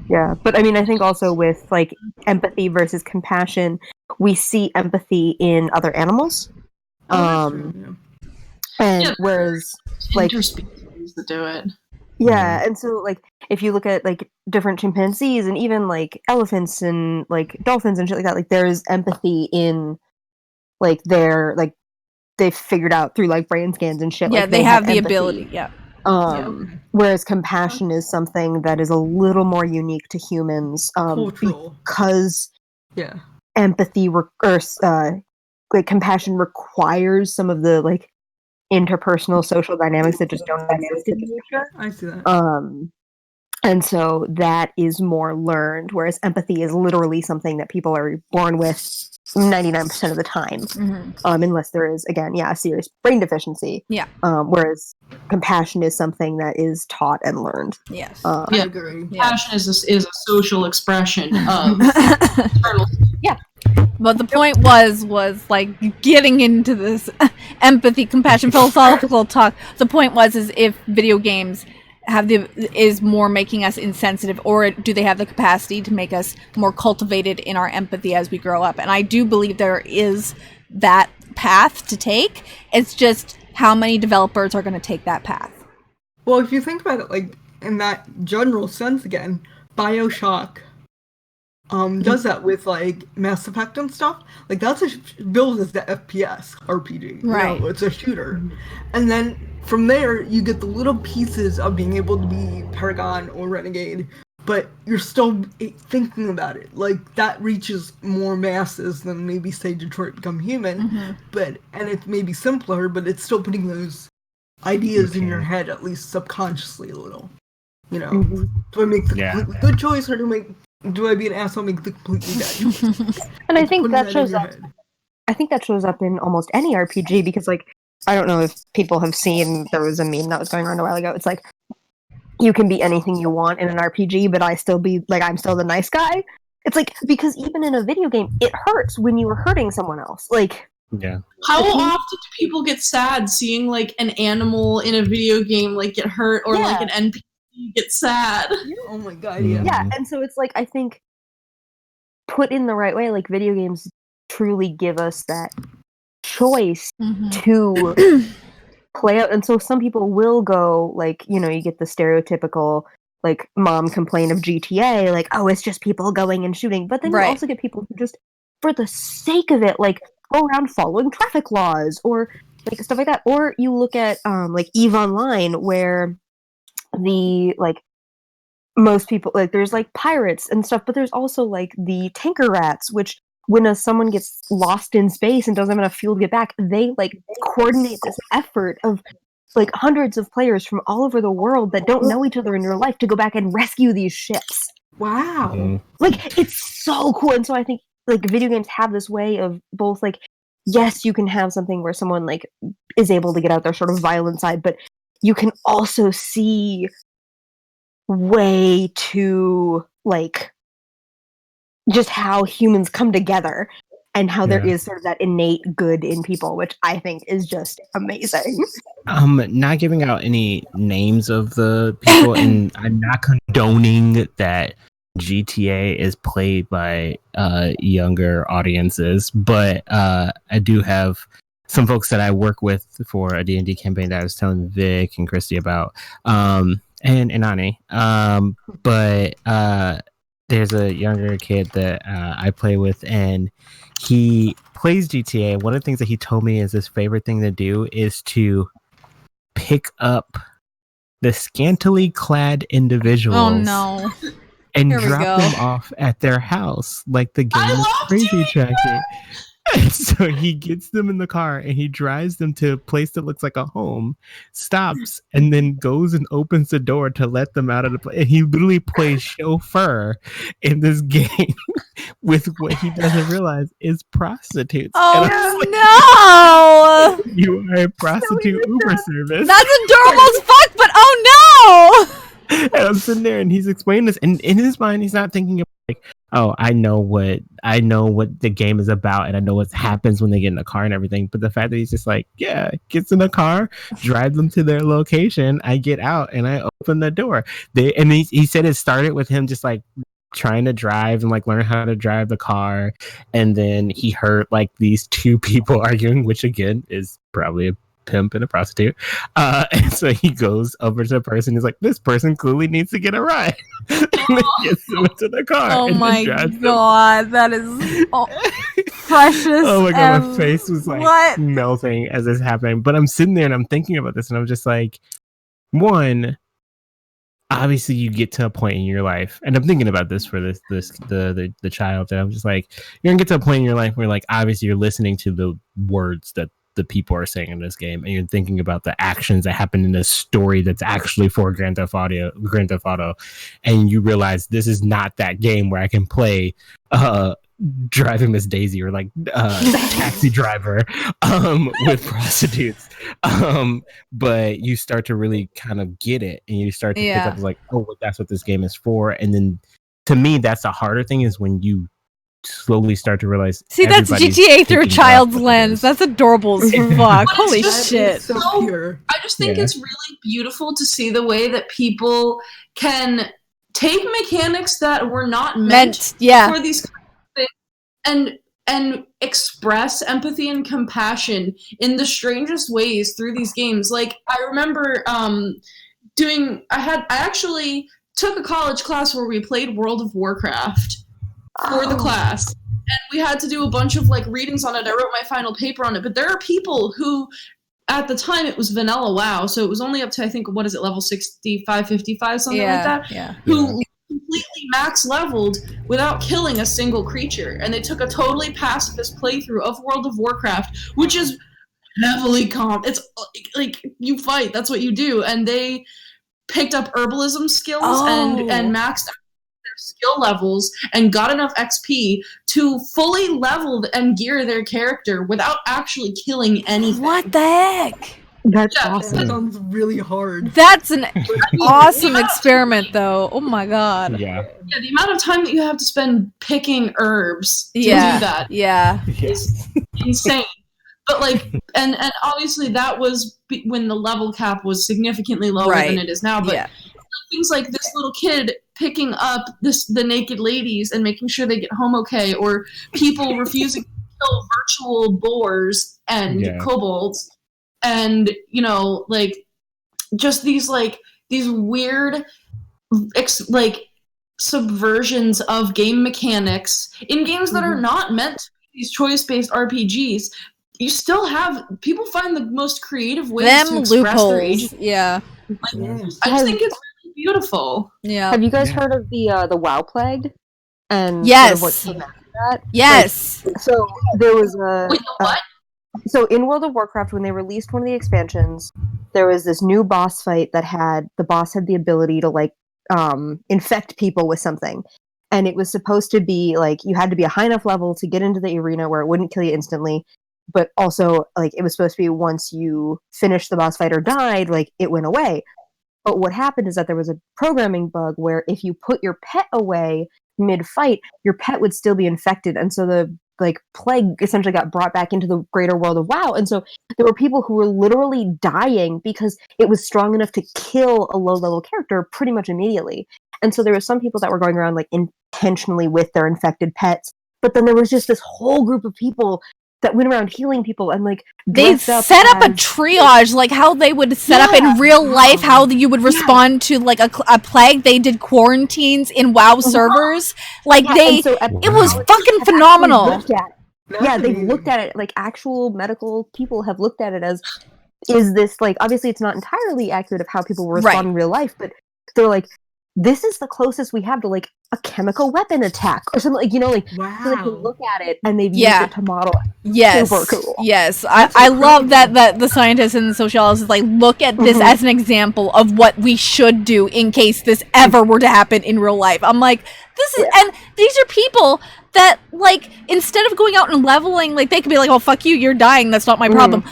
Yeah, but I mean, I think also with like empathy versus compassion, we see empathy in other animals. Oh, that's true, And Yeah. whereas, like, Interspecies that do it. yeah, and so like if you look at like different chimpanzees and even like elephants and like dolphins and shit like that, like there's empathy in like their like they've figured out through like brain scans and shit. Yeah, like, they have the empathy. ability. Yeah. Whereas compassion is something that is a little more unique to humans Cultural. because Yeah. empathy like compassion requires some of the like interpersonal social dynamics that just don't exist in nature. I see that. And so that is more learned, whereas empathy is literally something that people are born with 99% of the time, unless there is, again, a serious brain deficiency. Yeah. Whereas compassion is something that is taught and learned. Yes. I Yeah. agree. Passion is a social expression of internal. But the point was like getting into this empathy, compassion, philosophical talk. The point is if video games is more making us insensitive, or do they have the capacity to make us more cultivated in our empathy as we grow up? And I do believe there is that path to take. It's just how many developers are going to take that path. Well, if you think about it, like, in that general sense again, BioShock does that with like Mass Effect and stuff. Like that's billed as the FPS RPG. Right. You know, it's a shooter. And then from there you get the little pieces of being able to be Paragon or Renegade, but you're still thinking about it. Like that reaches more masses than maybe say Detroit Become Human, and it may be simpler, but it's still putting those ideas in your head, at least subconsciously a little. You know, do I make the completely good choice, or do I be an asshole and make the completely bad choice? And I think that shows up. I think that shows up in almost any RPG because, like, I don't know if people have seen, there was a meme that was going around a while ago. It's like, you can be anything you want in an RPG, but I'm still the nice guy. It's like, because even in a video game, it hurts when you are hurting someone else. Like, how often do people get sad seeing like an animal in a video game like get hurt or like an NPC get sad? Oh my god, yeah. Yeah, and so it's like, I think put in the right way, like video games truly give us that choice to play out. And so some people will go like, you know, you get the stereotypical like mom complaint of GTA, like, oh, it's just people going and shooting. But then you also get people who just, for the sake of it, like go around following traffic laws or like stuff like that. Or you look at like EVE Online, where the like most people, like there's like pirates and stuff, but there's also like the tanker rats, which when someone gets lost in space and doesn't have enough fuel to get back, they like coordinate this effort of like hundreds of players from all over the world that don't know each other in real life to go back and rescue these ships. Wow. Like, it's so cool. And so I think like video games have this way of both like, yes, you can have something where someone like is able to get out their sort of violent side, but you can also see way to like just how humans come together and how there is sort of that innate good in people, which I think is just amazing. Not giving out any names of the people, and I'm not condoning that GTA is played by younger audiences, but I do have some folks that I work with for a D&D campaign that I was telling Vic and Kristy about, and Ani. But there's a younger kid that I play with, and he plays GTA. One of the things that he told me is his favorite thing to do is to pick up the scantily clad individuals and drop them off at their house, like the game is Crazy Tracker. So he gets them in the car and he drives them to a place that looks like a home, stops, and then goes and opens the door to let them out of the place. And he literally plays chauffeur in this game with what he doesn't realize is prostitutes. Oh no! You are a prostitute Uber service. That's adorable as fuck, but oh no! And I'm sitting there and he's explaining this, and in his mind he's not thinking of like, oh, I know what the game is about, and I know what happens when they get in the car and everything. But the fact that he's just like, yeah, gets in the car, drives them to their location, I get out and I open the door. He said it started with him just like trying to drive and like learn how to drive the car, and then he heard like these two people arguing, which again is probably a pimp and a prostitute, and so he goes over to the person. He's like, this person clearly needs to get a ride. And then gets them into the car. Oh my god, that is precious. Oh my god, my face was like melting as this happened. But I'm sitting there and I'm thinking about this, and I'm just like, one, obviously you get to a point in your life, and I'm thinking about this for the child, that I'm just like, you're gonna get to a point in your life where like obviously you're listening to the words that the people are saying in this game, and you're thinking about the actions that happen in this story that's actually for Grand Theft Auto, and you realize this is not that game where I can play driving Miss Daisy or like taxi driver with prostitutes, but you start to really kind of get it, and you start to pick up like, oh, well, that's what this game is for. And then to me that's the harder thing, is when you slowly start to realize, see, that's GTA through a child's lens. That's adorable as fuck. Holy shit. So pure. I just think it's really beautiful to see the way that people can take mechanics that were not meant for these kinds of things and express empathy and compassion in the strangest ways through these games. Like, I remember I actually took a college class where we played World of Warcraft for the class, and we had to do a bunch of like readings on it. I wrote my final paper on it, but there are people who, at the time, it was vanilla WoW, so it was only up to, I think, what is it, level 65, 55, something like that, who completely max leveled without killing a single creature, and they took a totally pacifist playthrough of World of Warcraft, which is heavily it's like you fight, that's what you do, and they picked up herbalism skills and maxed out their skill levels and got enough XP to fully level and gear their character without actually killing anything. What the heck? That's That awesome. sounds really hard. That's an awesome experiment, though. Oh my god. Yeah. Yeah, the amount of time that you have to spend picking herbs to do that is insane. But like, and obviously that was when the level cap was significantly lower than it is now. But things like this little kid picking up the naked ladies and making sure they get home okay, or people refusing to kill virtual boars and kobolds, and like just these weird like subversions of game mechanics in games that are not meant to be these choice-based RPGs. You still have people find the most creative ways to express their agency. Yeah. I just think it's really beautiful. Yeah. Have you guys heard of the WoW plague? And Yes. sort of what came after that? Yes. Like, so there was a. Wait, the what? So in World of Warcraft, when they released one of the expansions, there was this new boss fight that the boss had the ability to like infect people with something. And it was supposed to be like you had to be a high enough level to get into the arena where it wouldn't kill you instantly. But also, like, it was supposed to be once you finished the boss fight or died, like, it went away. But what happened is that there was a programming bug where if you put your pet away mid-fight, your pet would still be infected. And so the, like, plague essentially got brought back into the greater world of WoW. And so there were people who were literally dying because it was strong enough to kill a low-level character pretty much immediately. And so there were some people that were going around, like, intentionally with their infected pets. But then there was just this whole group of people that went around healing people and like they set up a triage, like how they would set up in real life, how you would respond to like a plague. They did quarantines in WoW servers, like it was fucking phenomenal. They've looked at it, like actual medical people have looked at it as, is this like, obviously it's not entirely accurate of how people will respond in real life, but they're like, this is the closest we have to like a chemical weapon attack or something, like, like so they can look at it and they've used it to model it. Yes. Super cool. Yes. I love that the scientists and the sociologists like look at this as an example of what we should do in case this ever were to happen in real life. I'm like, this is and these are people that like instead of going out and leveling, like they could be like, oh fuck you, you're dying, that's not my problem.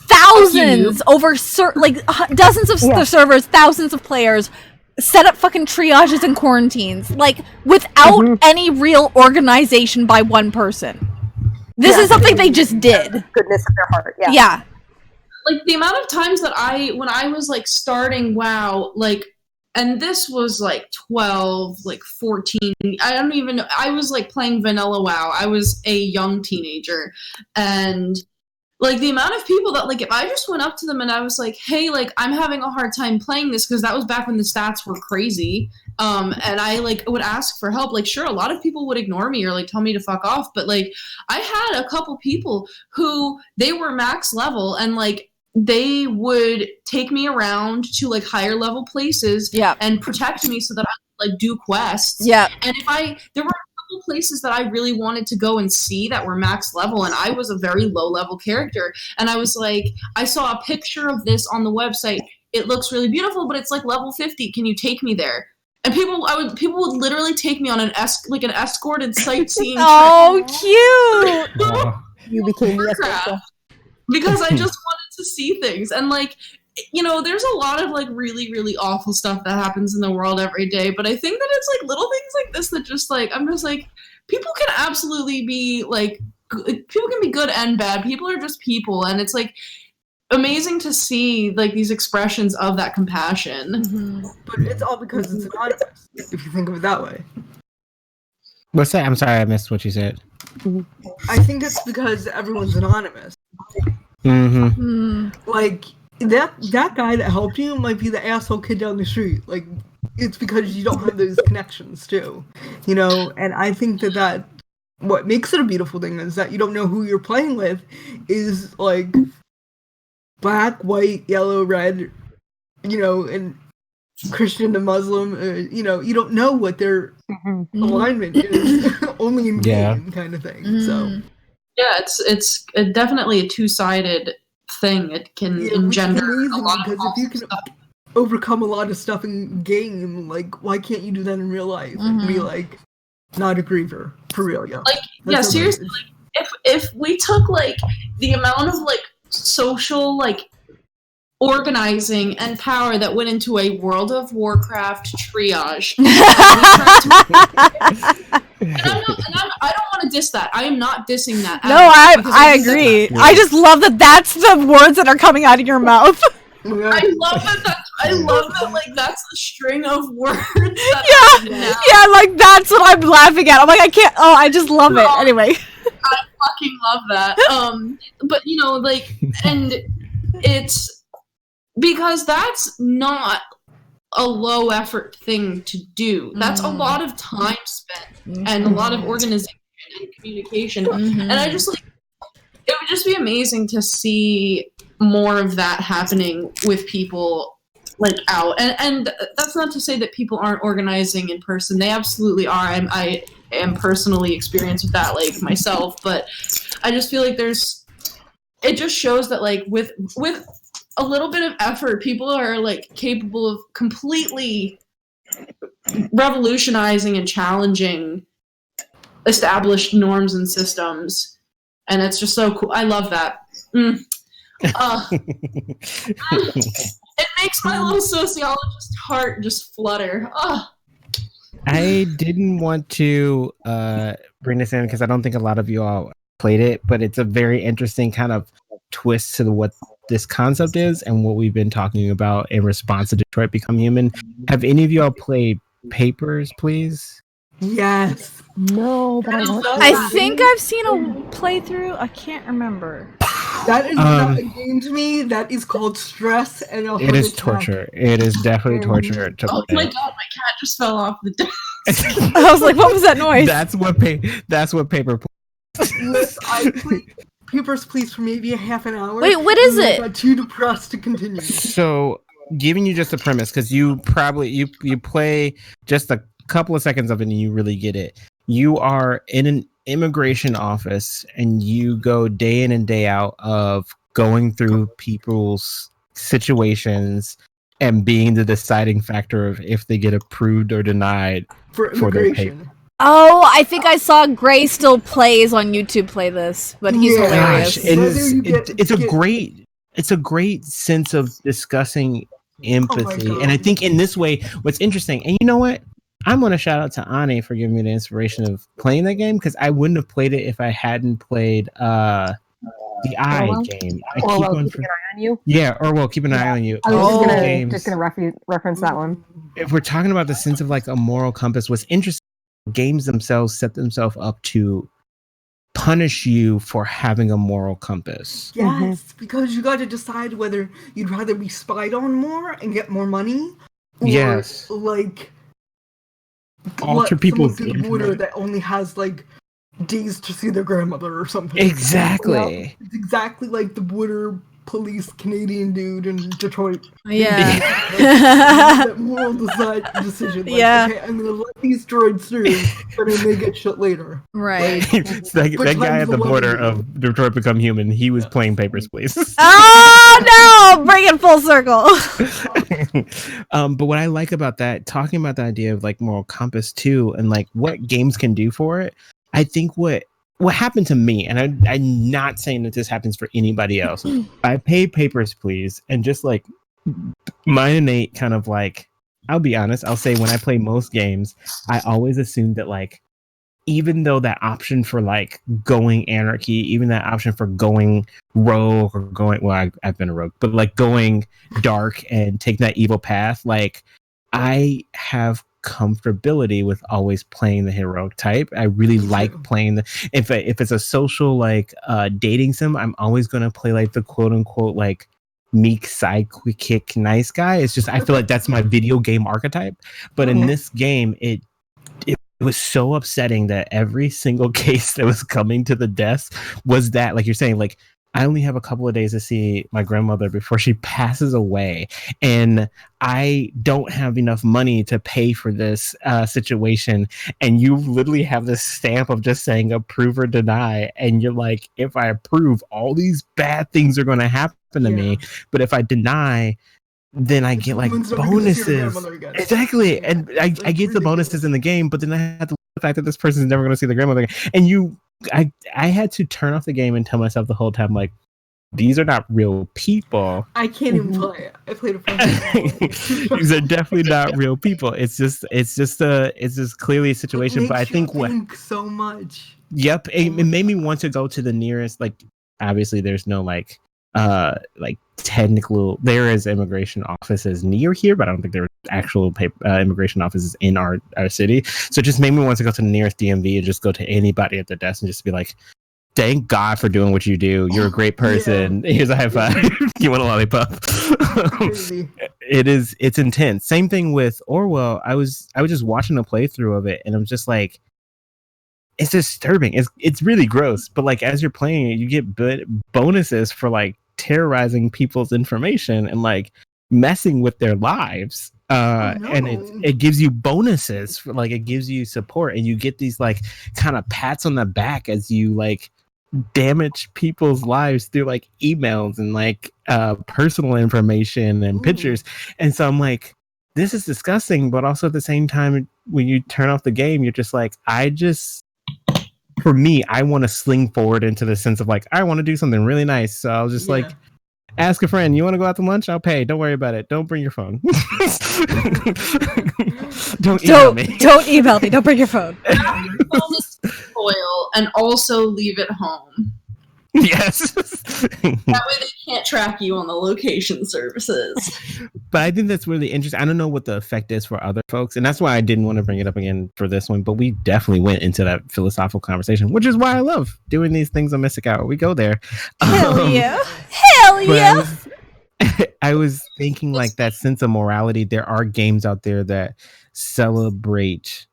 Thousands over like dozens of the servers, thousands of players set up fucking triages and quarantines, like, without any real organization by one person. This is something they just did. Goodness of their heart, yeah. Like, the amount of times that when I was, like, starting WoW, like, and this was, like, 12, like, 14, I don't even know, I was, like, playing vanilla WoW. I was a young teenager, and like, the amount of people that, like, if I just went up to them and I was like, hey, like, I'm having a hard time playing this, because that was back when the stats were crazy, and I, like, would ask for help, like, sure, a lot of people would ignore me or, like, tell me to fuck off, but, like, I had a couple people who, they were max level, and, like, they would take me around to, like, higher level places and protect me so that I could, like, do quests. Yeah. And there were places that I really wanted to go and see that were max level, and I was a very low level character, and I was like, I saw a picture of this on the website, it looks really beautiful, but it's like level 50, can you take me there? And people would literally take me on an escorted sightseeing cute. You became the escort because I just wanted to see things, and like, there's a lot of like really, really awful stuff that happens in the world every day, but I think that it's like little things like this that just like, I'm just like, people can absolutely be like, people can be good and bad. People are just people, and it's like amazing to see like these expressions of that compassion. But it's all because it's anonymous, if you think of it that way. What's that? I'm sorry, I missed what you said. I think it's because everyone's anonymous. Mm-hmm. Like, that guy that helped you might be the asshole kid down the street. Like, it's because you don't have those connections too, And I think that what makes it a beautiful thing is that you don't know who you're playing with is like black, white, yellow, red, and Christian to Muslim. You don't know what their alignment is only in game kind of thing. So yeah, it's definitely a two-sided thing. It can engender a lot of if you can overcome a lot of stuff in game, like why can't you do that in real life and be like not a griever for real? Like seriously, like if we took like the amount of like social like organizing and power that went into a World of Warcraft triage. I don't want to diss that. I am not dissing that. No, I agree. I just love that that's the words that are coming out of your mouth. I love that like that's the string of words. Yeah, like that's what I'm laughing at. I'm like, I can't. Oh, I just love it. Anyway, I fucking love that. But like, and it's because that's not a low effort thing to do. That's a lot of time spent and a lot of organization and communication. And I just like, it would just be amazing to see more of that happening with people like out. And that's not to say that people aren't organizing in person. They absolutely are. I am personally experienced with that, like myself, but I just feel like it just shows that like with a little bit of effort, people are like capable of completely revolutionizing and challenging established norms and systems, and it's just so cool. I love that. It makes my little sociologist heart just flutter. I didn't want to bring this in because I don't think a lot of you all played it, but it's a very interesting kind of twist to what this concept is and what we've been talking about in response to Detroit Become Human. Have any of you all played Papers, please? Yes. No, but I think I've seen a playthrough. I can't remember. That is not a game to me. That is called stress, and it is torture. It is definitely torture. Oh my god, my cat just fell off the desk. I was like, what was that noise? That's what Paper. I played Papers, Please for maybe a half an hour. Wait, what is it? I got too depressed to continue. So, giving you just a premise, because you probably you play just a couple of seconds of it and you really get it. You are in an immigration office and you go day in and day out of going through people's situations and being the deciding factor of if they get approved or denied for their paper. Oh, I think I saw Gray Still Plays on YouTube play this, but he's hilarious. It's a great sense of discussing empathy. And I think in this way, what's interesting, and you know what? I'm going to shout out to Ane for giving me the inspiration of playing that game, because I wouldn't have played it if I hadn't played the game. Orwell, keep an eye on you. Yeah, Orwell, keep an eye on you. I was just gonna reference that one. If we're talking about the sense of like a moral compass, what's interesting, games themselves set themselves up to punish you for having a moral compass. Yes, because you got to decide whether you'd rather be spied on more and get more money, or like alter people's through the border that only has like days to see their grandmother or something. Exactly. It's exactly like the border police Canadian dude in Detroit. Yeah. That moral decision. Like, yeah. Okay, I'm gonna let these droids through, but then they get shit later. Right. that guy at the border of Detroit Become Human, he was playing Papers, Please. Oh no! Bring it full circle. But what I like about that, talking about the idea of like moral compass too, and like what games can do for it, I think what happened to me, and I'm not saying that this happens for anybody else. I pay Papers, Please, and just like my innate kind of like, I'll be honest, I'll say when I play most games, I always assume that like, even though that option for like going anarchy, even that option for going rogue or going, well, I've been a rogue, but like going dark and taking that evil path, like I have comfortability with always playing the heroic type. I really like playing if it's a social like dating sim, I'm always going to play like the quote unquote like meek sidekick nice guy. It's just I feel like that's my video game archetype. But in this game, it was so upsetting that every single case that was coming to the desk was that, like you're saying, like I only have a couple of days to see my grandmother before she passes away, and I don't have enough money to pay for this situation. And you literally have this stamp of just saying approve or deny, and you're like, if I approve, all these bad things are going to happen to me, but if I deny, then I get like bonuses. Exactly. And I get the bonuses in the game, but then I have to the fact that this person's never going to see the grandmother again. And I had to turn off the game and tell myself the whole time, like, these are not real people. I can't even play it. I played a These are definitely not real people. It's just clearly a situation. But I think so much. Yep. It made me want to go to the nearest, like, obviously there's no like technical, there is immigration offices near here, but I don't think there are actual immigration offices in our city. So it just made me want to go to the nearest DMV and just go to anybody at the desk and just be like, thank God for doing what you do. You're a great person. Yeah. Here's a high five. You want a lollipop? It's intense. Same thing with Orwell. I was just watching a playthrough of it, and I'm just like, it's disturbing. It's really gross. But like as you're playing it, you get bonuses for like terrorizing people's information and like messing with their lives. And it gives you bonuses for, like, it gives you support, and you get these like kind of pats on the back as you like damage people's lives through like emails and like personal information and pictures. And so I'm like, this is disgusting, but also at the same time, when you turn off the game, you're just like, for me, I want to sling forward into the sense of like, I want to do something really nice. So I'll just like ask a friend, you want to go out to lunch? I'll pay. Don't worry about it. Don't bring your phone. Don't email me. Don't email me. Don't bring your phone. Spoil and also leave it home. Yes. That way they can't track you on the location services. But I think that's really interesting. I don't know what the effect is for other folks, and that's why I didn't want to bring it up again for this one. But we definitely went into that philosophical conversation, which is why I love doing these things on Mystic Hour. We go there. Hell yeah. Hell yeah. I was thinking like that sense of morality. There are games out there that celebrate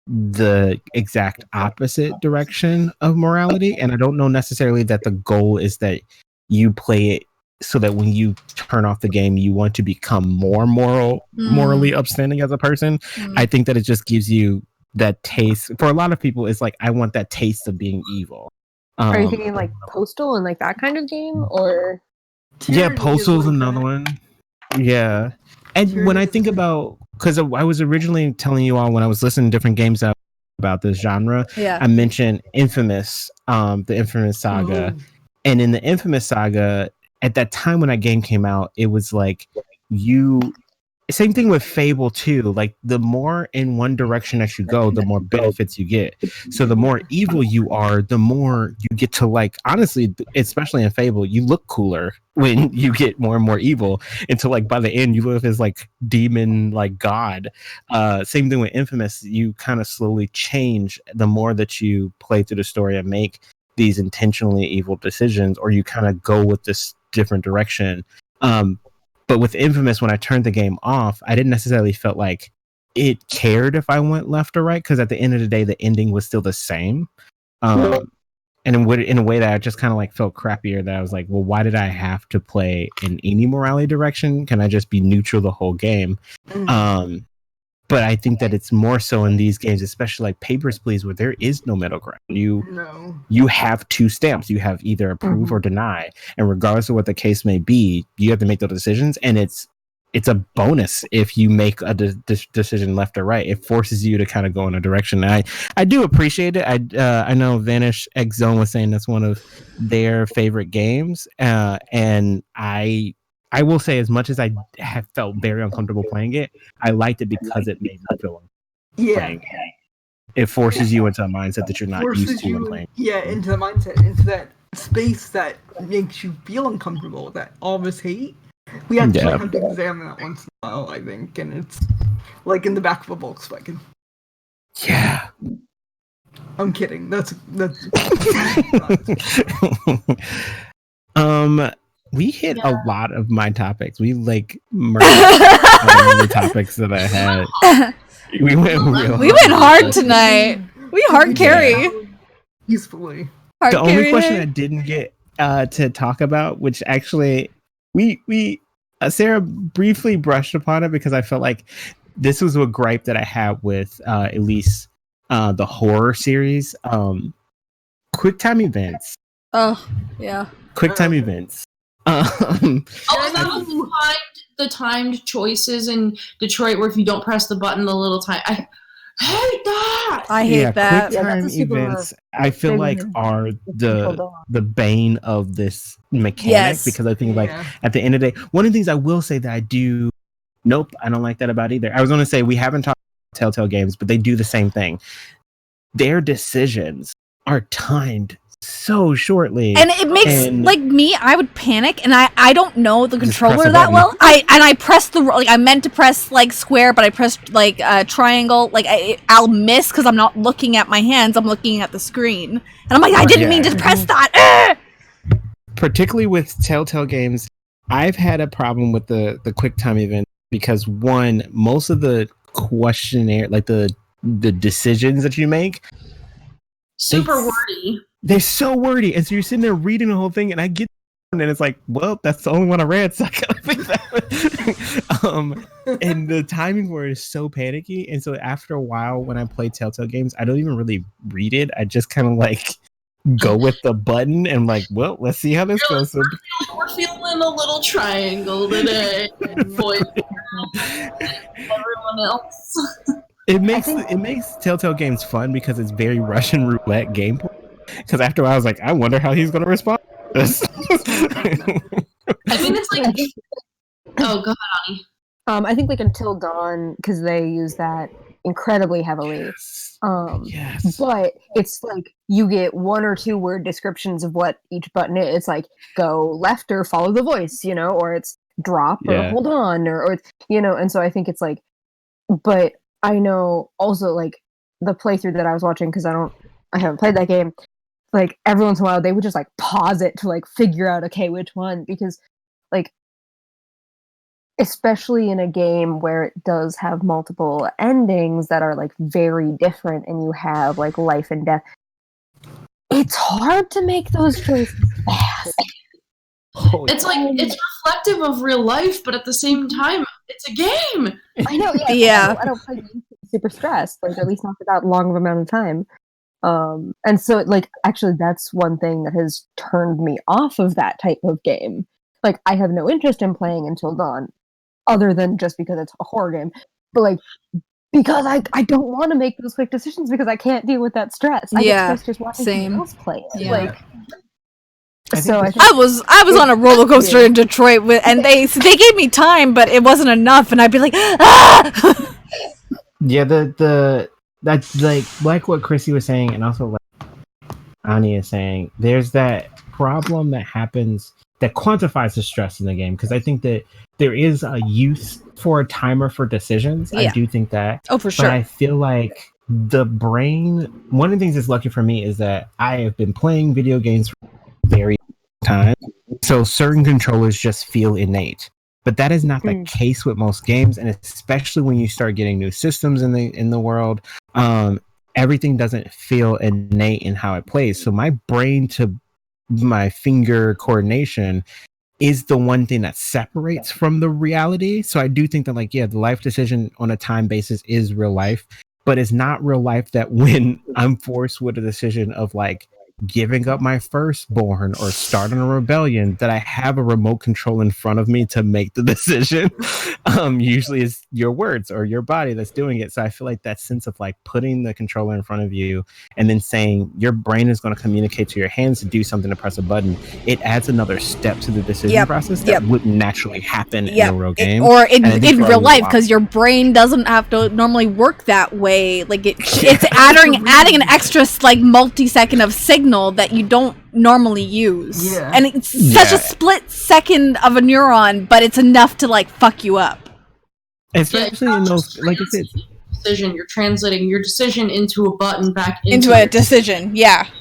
the exact opposite direction of morality, and I don't know necessarily that the goal is that you play it so that when you turn off the game you want to become more morally upstanding as a person. I think that it just gives you that taste. For a lot of people, it's like, I want that taste of being evil. Are you thinking like Postal and like that kind of game, or Postal's another one. Yeah. And when I think about, because I was originally telling you all when I was listening to different games about this genre, I mentioned Infamous, the Infamous saga. And in the Infamous saga, at that time when that game came out, it was like same thing with Fable 2. Like, the more in one direction that you go, the more benefits you get. So the more evil you are, the more you get to, like, honestly, especially in Fable, you look cooler when you get more and more evil, until like by the end you live as like demon, like god. Same thing with Infamous. You kind of slowly change the more that you play through the story and make these intentionally evil decisions, or you kind of go with this different direction. But with Infamous, when I turned the game off, I didn't necessarily felt like it cared if I went left or right, because at the end of the day, the ending was still the same. And in a way that I just kind of like felt crappier, that I was like, well, why did I have to play in any morality direction? Can I just be neutral the whole game? But I think that it's more so in these games, especially like Papers, Please, where there is no middle ground. You have two stamps. You have either approve or deny. And regardless of what the case may be, you have to make those decisions. And it's a bonus if you make a decision left or right. It forces you to kind of go in a direction. I do appreciate it. I know Vanish X Zone was saying that's one of their favorite games. And I will say, as much as I have felt very uncomfortable playing it, I liked it because it made me feel playing it. It forces you into a mindset that you're not used to when playing. Yeah, into the mindset, into that space that makes you feel uncomfortable, that all of us hate. We have to have to examine that once in a while, I think, and it's like in the back of a Volkswagen. Yeah. I'm kidding. That's We hit a lot of my topics. We like murdered the topics that I had. We went hard tonight. We hard carry. Peacefully. The only question I didn't get to talk about, which actually we Sarah briefly brushed upon it because I felt like this was a gripe that I had with at least the horror series. Quicktime Events. Oh, yeah. Quicktime Events. The timed choices in Detroit where if you don't press the button, the little time. I hate that. I hate that. Quicktime events, I feel like, are the bane of this mechanic because I think at the end of the day, one of the things I will say that I do. Nope, I don't like that about either. I was going to say we haven't talked about Telltale games, but they do the same thing. Their decisions are timed so shortly, and it makes like me, I would panic, and I don't know the controller that well. I pressed I meant to press like square, but I pressed like triangle. Like I'll miss because I'm not looking at my hands, I'm looking at the screen, and I'm like, I didn't mean to press that. Particularly with Telltale games, I've had a problem with the QuickTime event because one, most of the questionnaire, like the decisions that you make, super wordy. They're so wordy, and so you're sitting there reading the whole thing, and I get, and it's like, well, that's the only one I read, so I gotta pick that one. And the timing for it is so panicky, and so after a while, when I play Telltale games, I don't even really read it. I just kind of like go with the button and like, well, let's see how this goes. We're feeling a little triangle today. Everyone else. It makes Telltale games fun because it's very Russian roulette gameplay. Because after a while, I was like, I wonder how he's going to respond to this. I mean, it's like... Oh, go ahead, Ani. I think like Until Dawn, because they use that incredibly heavily. Yes. But it's like you get 1 or 2 word descriptions of what each button is. It's like go left or follow the voice, or it's drop or hold on or and so I think it's like, but I know also like the playthrough that I was watching, because I haven't played that game. Like every once in a while they would just like pause it to like figure out, okay, which one, because like, especially in a game where it does have multiple endings that are like very different and you have like life and death, it's hard to make those choices fast. It's like, it's reflective of real life, but at the same time, it's a game. I know, I don't play games super stressed, like at least not for that long of amount of time. And so like actually that's one thing that has turned me off of that type of game. Like I have no interest in playing Until Dawn, other than just because it's a horror game. But like because I don't want to make those quick decisions because I can't deal with that stress. I get stressed just watching someone else play it. Yeah. Like I was on a roller coaster in Detroit and they gave me time, but it wasn't enough, and I'd be like, ah! Yeah, that's like what Kristy was saying, and also like Ani is saying, there's that problem that happens that quantifies the stress in the game, because I think that there is a use for a timer for decisions. I do think that. Oh, for sure. But I feel like the brain, one of the things that's lucky for me is that I have been playing video games for a very long time, so certain controllers just feel innate. But that is not the case with most games, and especially when you start getting new systems in the world, everything doesn't feel innate in how it plays. So my brain to my finger coordination is the one thing that separates from the reality. So I do think that the life decision on a time basis is real life, but it's not real life that when I'm forced with a decision of like giving up my firstborn or starting a rebellion, that I have a remote control in front of me to make the decision. Usually it's your words or your body that's doing it. So I feel like that sense of like putting the controller in front of you and then saying your brain is going to communicate to your hands to do something, to press a button, it adds another step to the decision process that wouldn't naturally happen in a real game or in real life, because your brain doesn't have to normally work that way. Like it's adding an extra like multi-second of signal that you don't normally use, and it's such a split second of a neuron, but it's enough to like fuck you up, especially in those, like I said, decision. You're translating your decision into a button back into a decision. Yes,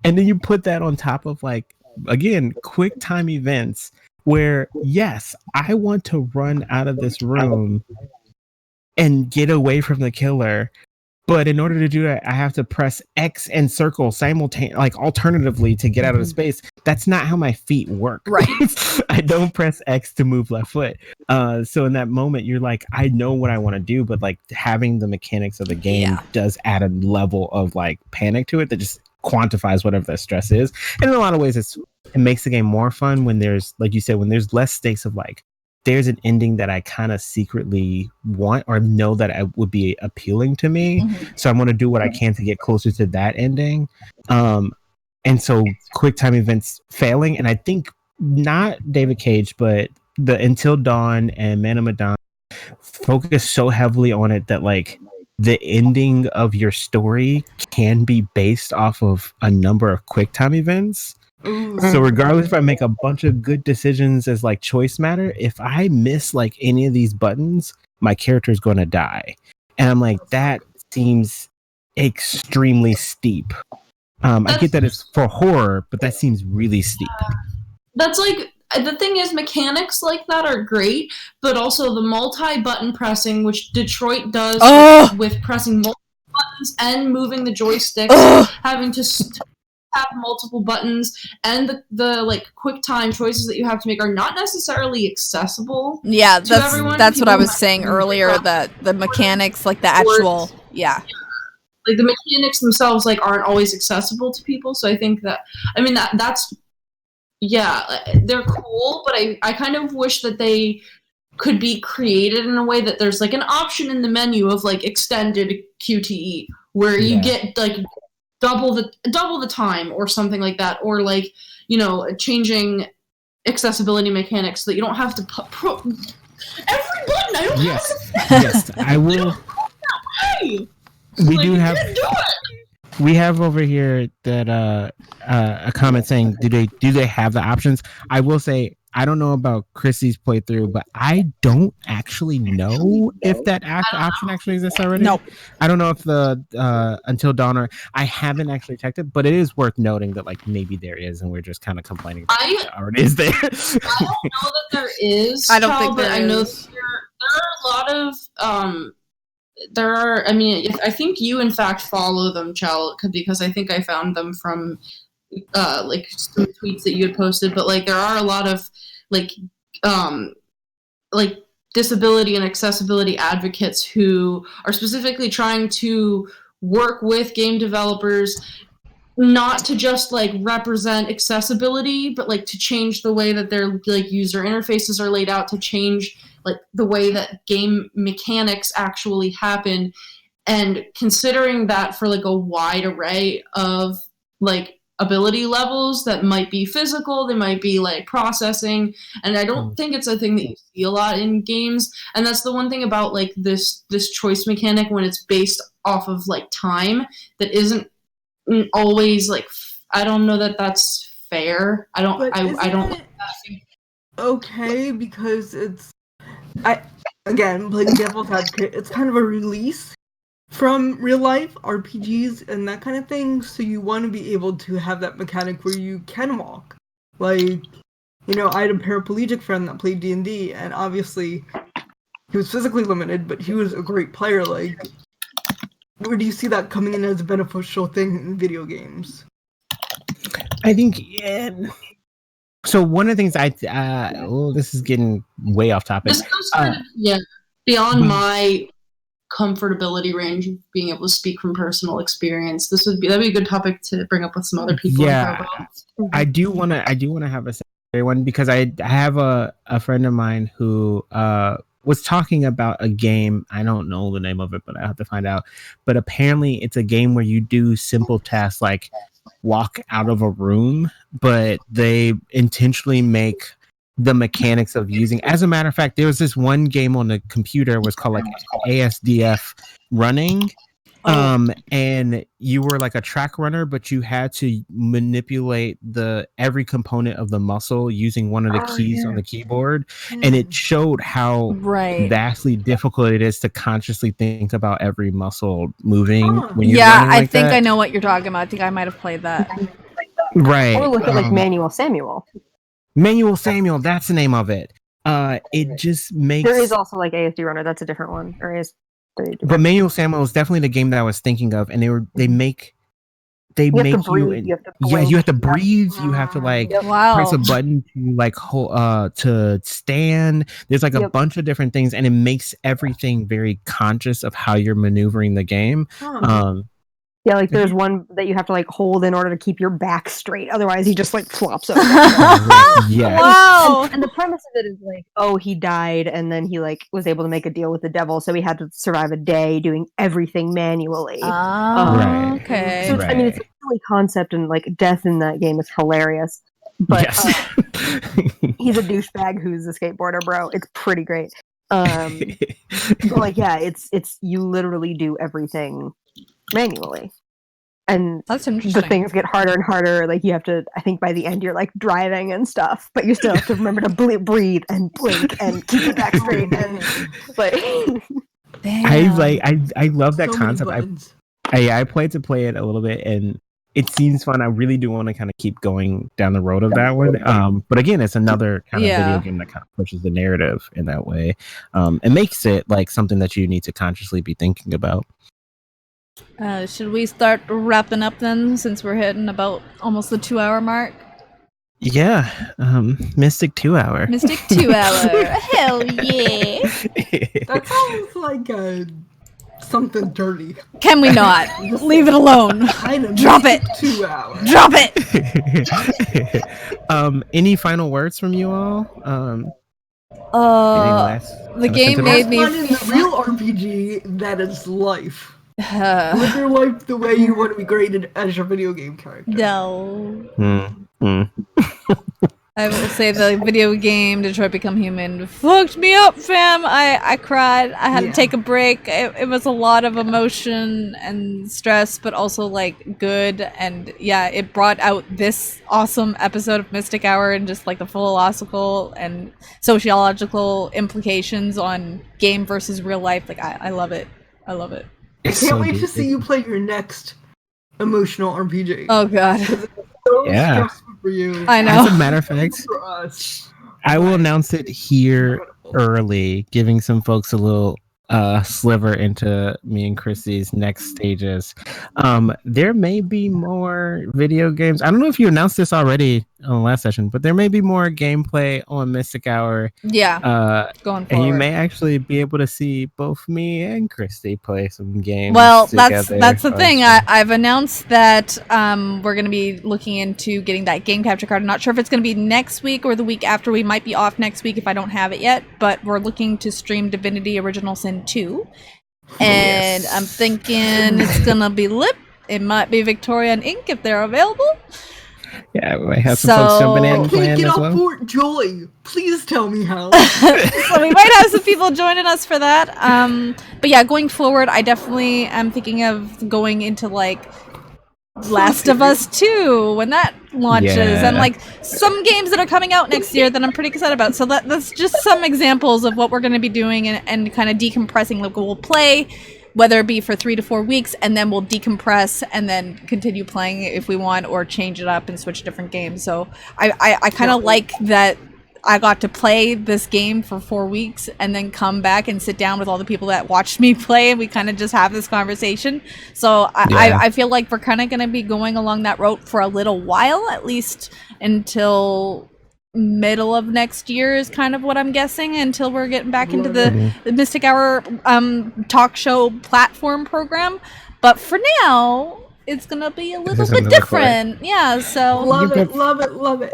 and then you put that on top of like again, Quicktime Events where, yes, I want to run out of this room and get away from the killer. But in order to do that, I have to press X and circle simultaneously, like alternatively, to get out of the space. That's not how my feet work. Right. I don't press X to move left foot. So in that moment, you're like, I know what I want to do, but like having the mechanics of the game does add a level of like panic to it that just quantifies whatever the stress is. And in a lot of ways, it makes the game more fun when there's, like you said, when there's less stakes of like, there's an ending that I kind of secretly want or know that I would be appealing to me. Mm-hmm. So I want to do what I can to get closer to that ending. And so Quicktime Events failing, and I think not David Cage, but the Until Dawn and Man of Medan focus so heavily on it that like the ending of your story can be based off of a number of Quicktime events. So regardless if I make a bunch of good decisions as like choice matter, if I miss like any of these buttons, my character is going to die. And I'm like, that seems extremely steep. I get that it's for horror, but that seems really steep. That's like, the thing is, mechanics like that are great, but also the multi-button pressing, which Detroit does with pressing multiple buttons and moving the joysticks, having to have multiple buttons, and the like quick time choices that you have to make are not necessarily accessible. Yeah, to everyone. That's what I was saying earlier, that the mechanics, like the actual like the mechanics themselves like aren't always accessible to people. So I think that, I mean, that's they're cool, but I kind of wish that they could be created in a way that there's like an option in the menu of like extended QTE where you get like double the time or something like that, or like, you know, changing accessibility mechanics so that you don't have to put every button. I don't have to. Yes, I will. We have over here that a comment saying, do they have the options? I will say, I don't know about Kristy's playthrough, but I don't actually know if that option actually exists already. No. I don't know if the Until Dawn, I haven't actually checked it, but it is worth noting that like maybe there is, and we're just kind of complaining about it already is there. I don't know that there is. I don't think there is. I know there are a lot of I think you in fact follow them, Chell, because I think I found them from like some tweets that you had posted, but like there are a lot of like disability and accessibility advocates who are specifically trying to work with game developers not to just like represent accessibility, but like to change the way that their like user interfaces are laid out, to change like the way that game mechanics actually happen, and considering that for like a wide array of like ability levels that might be physical, they might be like processing, and I don't think it's a thing that you see a lot in games. And that's the one thing about like this choice mechanic when it's based off of like time that isn't always like, I don't know that that's fair. I don't okay, because again, playing devil's advocate, it's kind of a release from real life RPGs and that kind of thing, so you want to be able to have that mechanic where you can walk. Like, you know, I had a paraplegic friend that played D&D, and obviously he was physically limited, but he was a great player. Like, where do you see that coming in as a beneficial thing in video games? I think, so one of the things this is getting way off topic. This goes beyond my comfortability range of being able to speak from personal experience. That'd be a good topic to bring up with some other people. Yeah, I do want to have a secondary one, because I have a friend of mine who was talking about a game. I don't know the name of it, but I have to find out. But apparently it's a game where you do simple tasks like walk out of a room, but they intentionally make the mechanics of using. As a matter of fact, there was this one game on the computer, was called like ASDF Running. And you were like a track runner, but you had to manipulate every component of the muscle using one of the keys on the keyboard. And it showed how vastly difficult it is to consciously think about every muscle moving when you're running like I think that. I know what you're talking about. I think I might have played that. Right. Or look at like Manuel Samuel. Manuel Samuel, that's the name of it. It just makes. There is also like ASD Runner. That's a different one. Or But Manuel Samuel is definitely the game that I was thinking of, and they make you you. have to breathe. You have to blink. You have to breathe. You have to like Wow. press a button to like to stand. There's like a bunch of different things, and it makes everything very conscious of how you're maneuvering the game. Yeah, like there's one that you have to like hold in order to keep your back straight. Otherwise, he just like flops over. Yeah. Wow. And the premise of it is like, oh, he died, and then he like was able to make a deal with the devil, so he had to survive a day doing everything manually. Oh, Right. okay. So I mean, it's a silly concept, and like death in that game is hilarious. But Yes. he's a douchebag who's a skateboarder, bro. It's pretty great. But like, yeah, it's you literally do everything manually, and That's interesting. the things get harder and harder. Like you have to, I think by the end you're like driving and stuff, but you still have to remember to breathe and blink and keep your back straight. And like, I love that So many concept. buttons. I played to play it a little bit, and it seems fun. I really do want to kind of keep going down the road of that one. But again, it's another kind of video game that kind of pushes the narrative in that way. It makes it like something that you need to consciously be thinking about. Should we start wrapping up then, since we're hitting about almost the 2-hour mark? Yeah, Mystic 2 hour. Mystic 2 hour. Hell yeah. That sounds like something dirty. Can we not? Leave it alone. Drop it. 2 hours. Drop it. Any final words from you all? The game made me. Fun in the real RPG that is life. Live your life the way you want to be graded as your video game character. No. I will say the video game Detroit Become Human fucked me up, fam. I cried. I had to take a break. It was a lot of emotion and stress, but also like good. And yeah, it brought out this awesome episode of Mystic Hour and just like the philosophical and sociological implications on game versus real life. Like I love it. I love it. I can't wait to see you play your next emotional RPG. Oh god. So stressful for you. I know. As a matter of fact, For us. I will announce it here early, giving some folks a little sliver into me and Kristy's next stages. There may be more video games. I don't know if you announced this already on the last session, but there may be more gameplay on Mystic Hour. Yeah. Going forward. And you may actually be able to see both me and Kristy play some games. Well, together. that's the thing. I've announced that we're going to be looking into getting that game capture card. I'm not sure if it's going to be next week or the week after. We might be off next week if I don't have it yet, but we're looking to stream Divinity Original Sin 2. And I'm thinking it's going to be Lip. It might be Victoria and Ink if they're available. Yeah, we might have some folks jumping in and Can't playing get as off well. Fort Joy. Please tell me how. So we might have some people joining us for that. But yeah, going forward, I definitely am thinking of going into like Last of Us 2 when that launches, and like some games that are coming out next year that I'm pretty excited about. So that's just some examples of what we're going to be doing and kind of decompressing. Like we'll play, whether it be for 3 to 4 weeks, and then we'll decompress and then continue playing if we want, or change it up and switch different games. So I kind of like that I got to play this game for 4 weeks and then come back and sit down with all the people that watched me play, and we kind of just have this conversation. So I feel like we're kind of going to be going along that route for a little while, at least until middle of next year is kind of what I'm guessing, until we're getting back into the Mystic Hour talk show platform program. But for now, it's going to be a little bit different. Yeah, so Love it.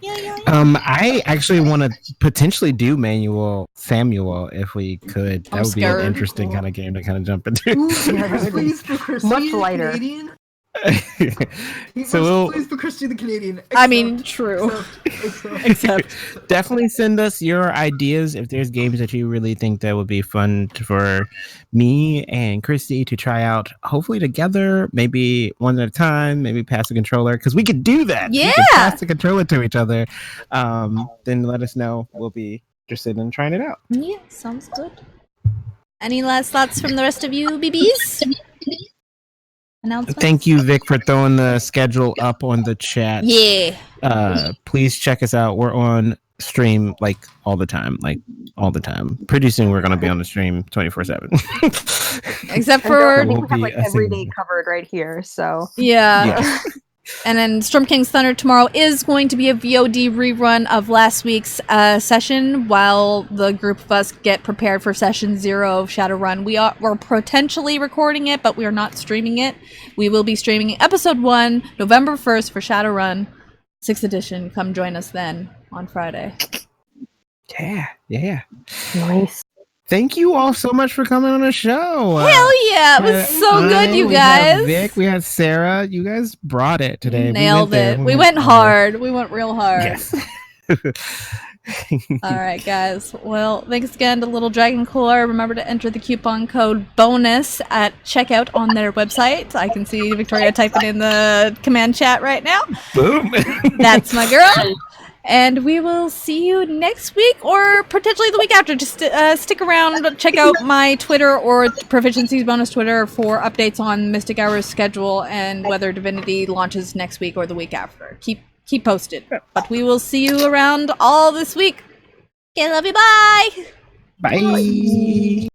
Yeah. I actually want to potentially do Manuel Samuel if we could. That would be an interesting kind of game to kind of jump into. Ooh, please for Kristy, Much the lighter. Canadian. So Please for Kristy the Canadian. I mean, true. Except. Definitely send us your ideas if there's games that you really think that would be fun for me and Kristy to try out, hopefully together, maybe one at a time, maybe pass the controller, because we could do that. Yeah. We could pass the controller to each other. Then let us know. We'll be interested in trying it out. Yeah, sounds good. Any last thoughts from the rest of you, BBs? announcements? Thank you, Vic, for throwing the schedule up on the chat. Yeah. Please check us out. We're on stream all the time. Pretty soon we're gonna be on the stream 24/7. Except And for we Will have be every day ascending. covered right here. So yeah. And then Storm King's Thunder tomorrow is going to be a VOD rerun of last week's session while the group of us get prepared for session 0 of Shadowrun. We're potentially recording it, but we are not streaming it. We will be streaming episode 1 November 1st for Shadowrun 6th edition. Come join us then on Friday. Yeah. nice. Thank you all so much for coming on the show. Hell yeah, it was so good, you We had guys. Vic, we had Sarah. You guys brought it today. Nailed it. We went hard. We went real hard. Yes. All right, guys. Well, thanks again to Little Dragon Core. Remember to enter the coupon code BONUS at checkout on their website. I can see Victoria typing in the command chat right now. Boom. That's my girl. And we will see you next week or potentially the week after. Just stick around, check out my Twitter or Proficiency's Bonus Twitter for updates on Mystic Hour's schedule and whether Divinity launches next week or the week after. Keep posted. But we will see you around all this week. Okay, love you. Bye. Bye.